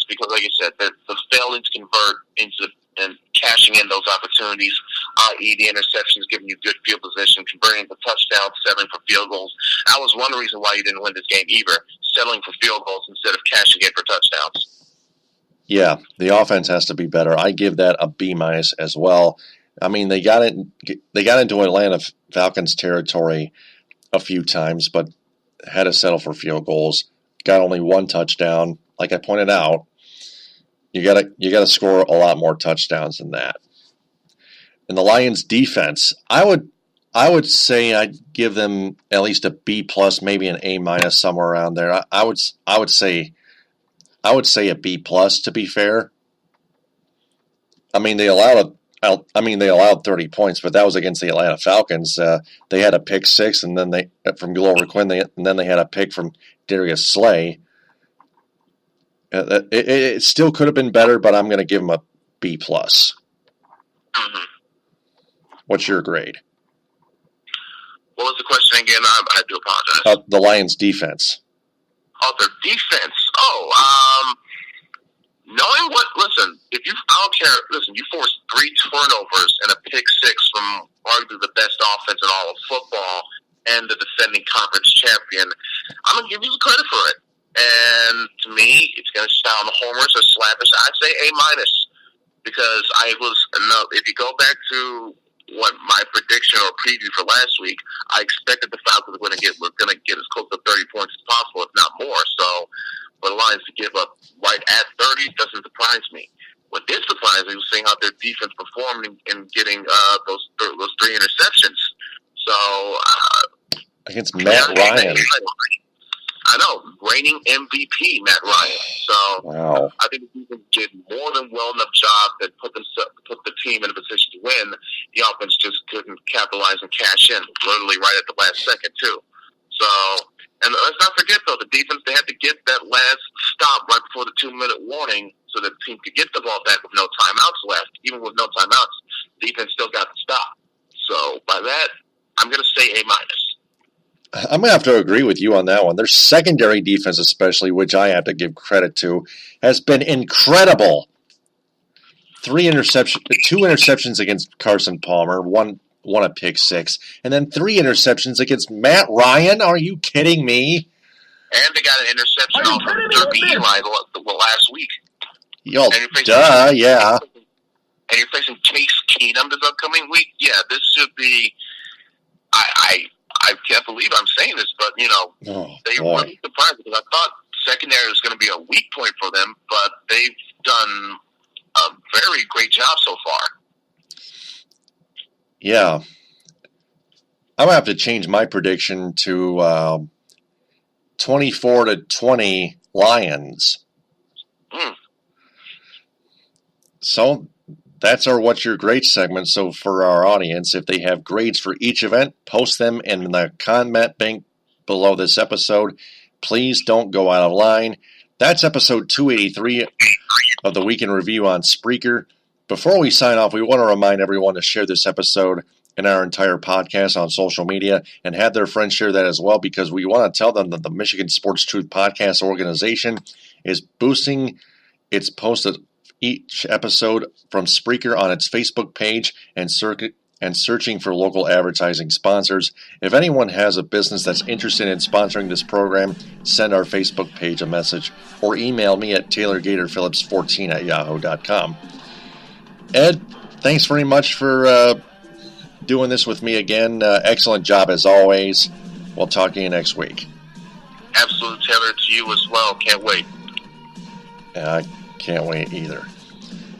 because, like you said, the failing to convert into and cashing in those opportunities, i.e. the interceptions, giving you good field position, converting the touchdowns, settling for field goals. That was one reason why you didn't win this game either, settling for field goals instead of cashing in for touchdowns. Yeah, the offense has to be better. I give that a B- as well. I mean, they got into Atlanta Falcons territory a few times, but had to settle for field goals. Got only 1 touchdown. Like I pointed out, you gotta score a lot more touchdowns than that. And the Lions' defense, I would say I'd give them at least a B+, maybe an A- somewhere around there. I would say a B+, to be fair. I mean, they allowed 30 points, but that was against the Atlanta Falcons. They had a pick 6, and then from Glover Quinn, and then they had a pick from Darius Slay. It still could have been better, but I'm going to give them a B+. Mm-hmm. What's your grade? What was the question again? I do apologize. The Lions' defense. Oh, their defense. Knowing what, listen, I don't care, listen, you forced 3 turnovers and a pick 6 from arguably the best offense in all of football and the defending conference champion. I'm going to give you the credit for it. And to me, it's going to sound homers or slappish. I'd say A- because if you go back to what my prediction or preview for last week, I expected the Falcons were going to get as close to 30 points as possible, if not more. So for the Lions to give up right at 30 doesn't surprise me. What did surprise me was seeing how their defense performed in getting those 3 interceptions. So against Matt Ryan. I know, reigning MVP Matt Ryan. So wow. I think the defense did more than well enough job that put the team in a position to win. The offense just couldn't capitalize and cash in, literally right at the last second too. So, and let's not forget though, the defense, they had to get that last stop right before the 2-minute warning so that the team could get the ball back with no timeouts left. Even with no timeouts, the defense still got the stop. So by that, I'm going to say A-. I'm going to have to agree with you on that one. Their secondary defense especially, which I have to give credit to, has been incredible. 2 interceptions against Carson Palmer, one a pick 6, and then 3 interceptions against Matt Ryan. Are you kidding me? And they got an interception off of Derby Eli last week. Yo, And you're facing- duh, yeah. And you're facing Case Keenum this upcoming week. Yeah, this should be. I can't believe I'm saying this, but they really surprised because I thought secondary was going to be a weak point for them, but they've done a very great job so far. Yeah. I'm going to have to change my prediction to 24-20 Lions. So that's our What's Your Grade segment. So for our audience, if they have grades for each event, post them in the comment bank below this episode. Please don't go out of line. That's episode 283 of the Week in Review on Spreaker. Before we sign off, we want to remind everyone to share this episode and our entire podcast on social media and have their friends share that as well, because we want to tell them that the Michigan Sports Truth Podcast organization is boosting its post of each episode from Spreaker on its Facebook page and searching for local advertising sponsors. If anyone has a business that's interested in sponsoring this program, send our Facebook page a message or email me at taylorgatorphillips14@yahoo.com. Ed, thanks very much for doing this with me again. Excellent job as always. We'll talk to you next week. Absolute, Taylor, to you as well. Can't wait. I can't wait either.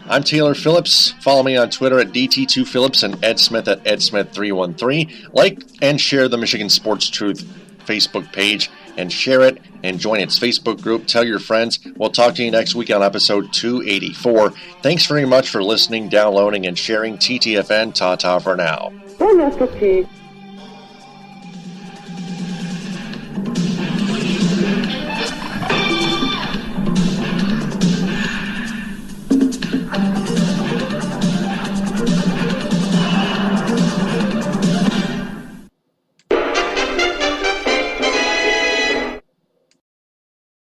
I'm Taylor Phillips. Follow me on Twitter at DT2Phillips and Ed Smith at EdSmith313. Like and share the Michigan Sports Truth Facebook page and share it and join its Facebook group. Tell your friends. We'll talk to you next week on episode 284. Thanks very much for listening, downloading, and sharing. TTFN. Ta-ta for now. Bon appétit.